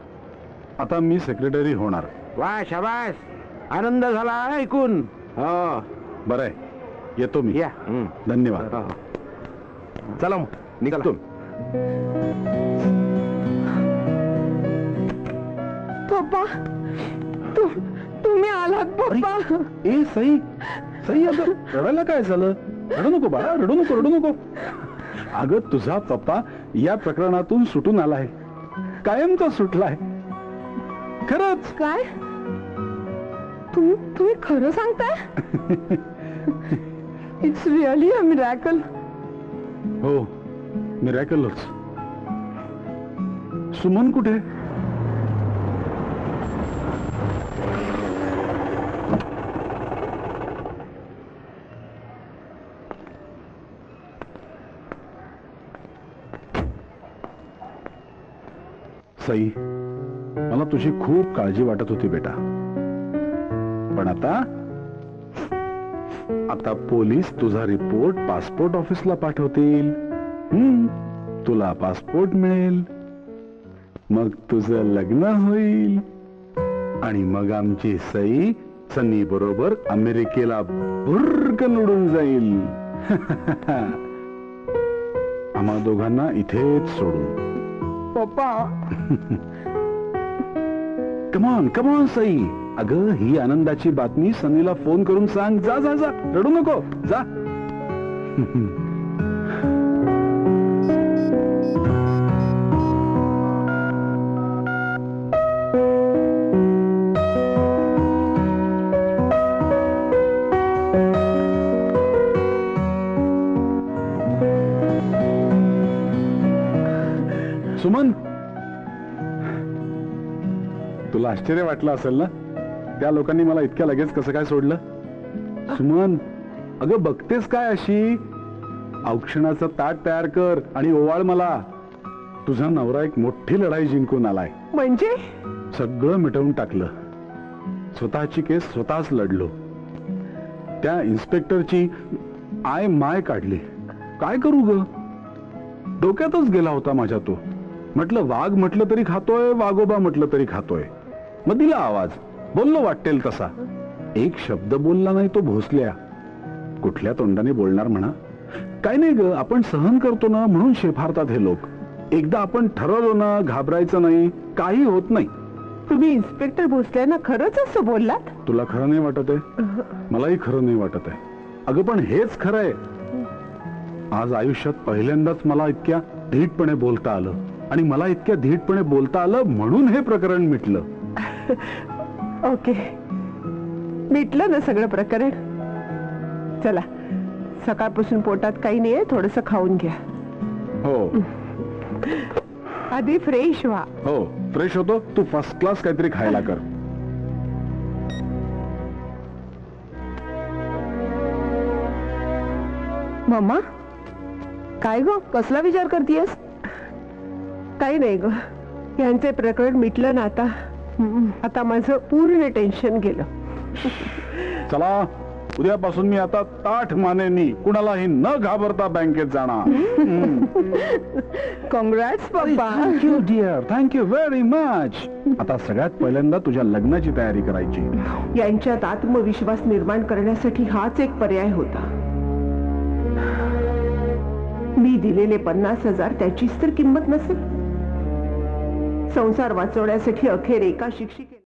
आता मी सेक्रेटरी होणार. वा शाबास, आनंद झाला ऐकून. हो बरं आहे, येतो मी. या. धन्यवाद. चला मग निघतो. पप्पा, तुम्ही आलात पप्पा. ए सई, अगं रडायला काय झालं? रडू नको बाळा, रडू नको. अगं तुझा पप्पा या प्रकरणातून सुटून आलाय, कायमचा सुटलाय. खरंच. काय तुम्ही खरं सांगताय? It's really a miracle. हो, मिरॅकलच. सुमन कुठे? सई, मला तुझी खूप काळजी वाटत होती बेटा, पण आता पोलीस तुझा रिपोर्ट पासपोर्ट ऑफिसला पाठवतील. तुला पासपोर्ट मिळेल, मग तुझं लग्न होईल आणि मग आमची सई सनी बरोबर अमेरिकेला भुर्रकन उडून जाईल. आम्हा दोघांना इथेच सोडून. पप्पा कमॉन सई. अगं ही आनंदाची बातमी सनीला फोन करून सांग. जा जा जा, रडू नको, जा. सुमन, तुला आश्चर्य वाटलं असेल ना, त्या लोकांनी मला इतक्या लगेच कसं काय सोडलं. सुमन, अगं बघतेस काय अशी? औक्षणाचं ताट तयार कर आणि ओवाळ मला. तुझा नवरा एक मोठी लढाई जिंकून आलाय. म्हणजे सगळं मिटवून टाकलं. स्वतःची केस स्वतःच लढलो. त्या इन्स्पेक्टरची आय माय काढली. काय करू ग, डोक्यातच गेला होता माझ्या तो. म्हटलं वाघ म्हटलं तरी खातोय, वाघोबा म्हटलं तरी खातोय. मग दिला आवाज, बोललो वाटेल तसा. एक शब्द बोलला नाही तो भोसल्या. कुठल्या तोंडाने बोलणार म्हणा. काय नाही ग, आपण सहन करतो ना म्हणून शेफारतात हे लोक. एकदा आपण ठरवलं ना, घाबरायचं नाही, काही होत नाही. तुम्ही इन्स्पेक्टर भोसल्यांना खरंच असं बोललात? तुला खरं नाही वाटत आहे? मलाही खरं नाही वाटत आहे. अगं पण हेच खरं आहे. आज आयुष्यात पहिल्यांदाच मला इतक्या धीटपणे बोलता आलं, आणि मला इतक्या धीटपणे बोलता आलं म्हणून हे प्रकरण मिटलं. ओके, मिटलं ना सगळं प्रकरण. चला, सकाळपासून पोटात काही नाहीये, थोडस खाऊन घ्या. हो आधी फ्रेश व्हा. हो, फ्रेश होतो. तू फर्स्ट क्लास काहीतरी खायला कर. मम्मा, काय ग, कसला विचार करतेयस? काही नाही ग, यांचे प्रकरण मिटलं ना आता. आता माझं पूर्ण टेन्शन गेलं. चला, उद्यापासून मी आता ताठ मानेनी कुणालाही न घाबरता बँकेत जाणार. कॉंग्रॅट्स पप्पा. Thank you dear, thank you very much. आता सगळ्यात पहिल्यांदा तुझ्या लग्नाची तयारी करायची. यांच्यात आत्मविश्वास निर्माण करण्यासाठी हाच एक पर्याय होता. मी दिलेले 50,000 त्याचीच तर किंमत नसेल. संसार वाचवण्यासाठी अखेर एका शिक्षिके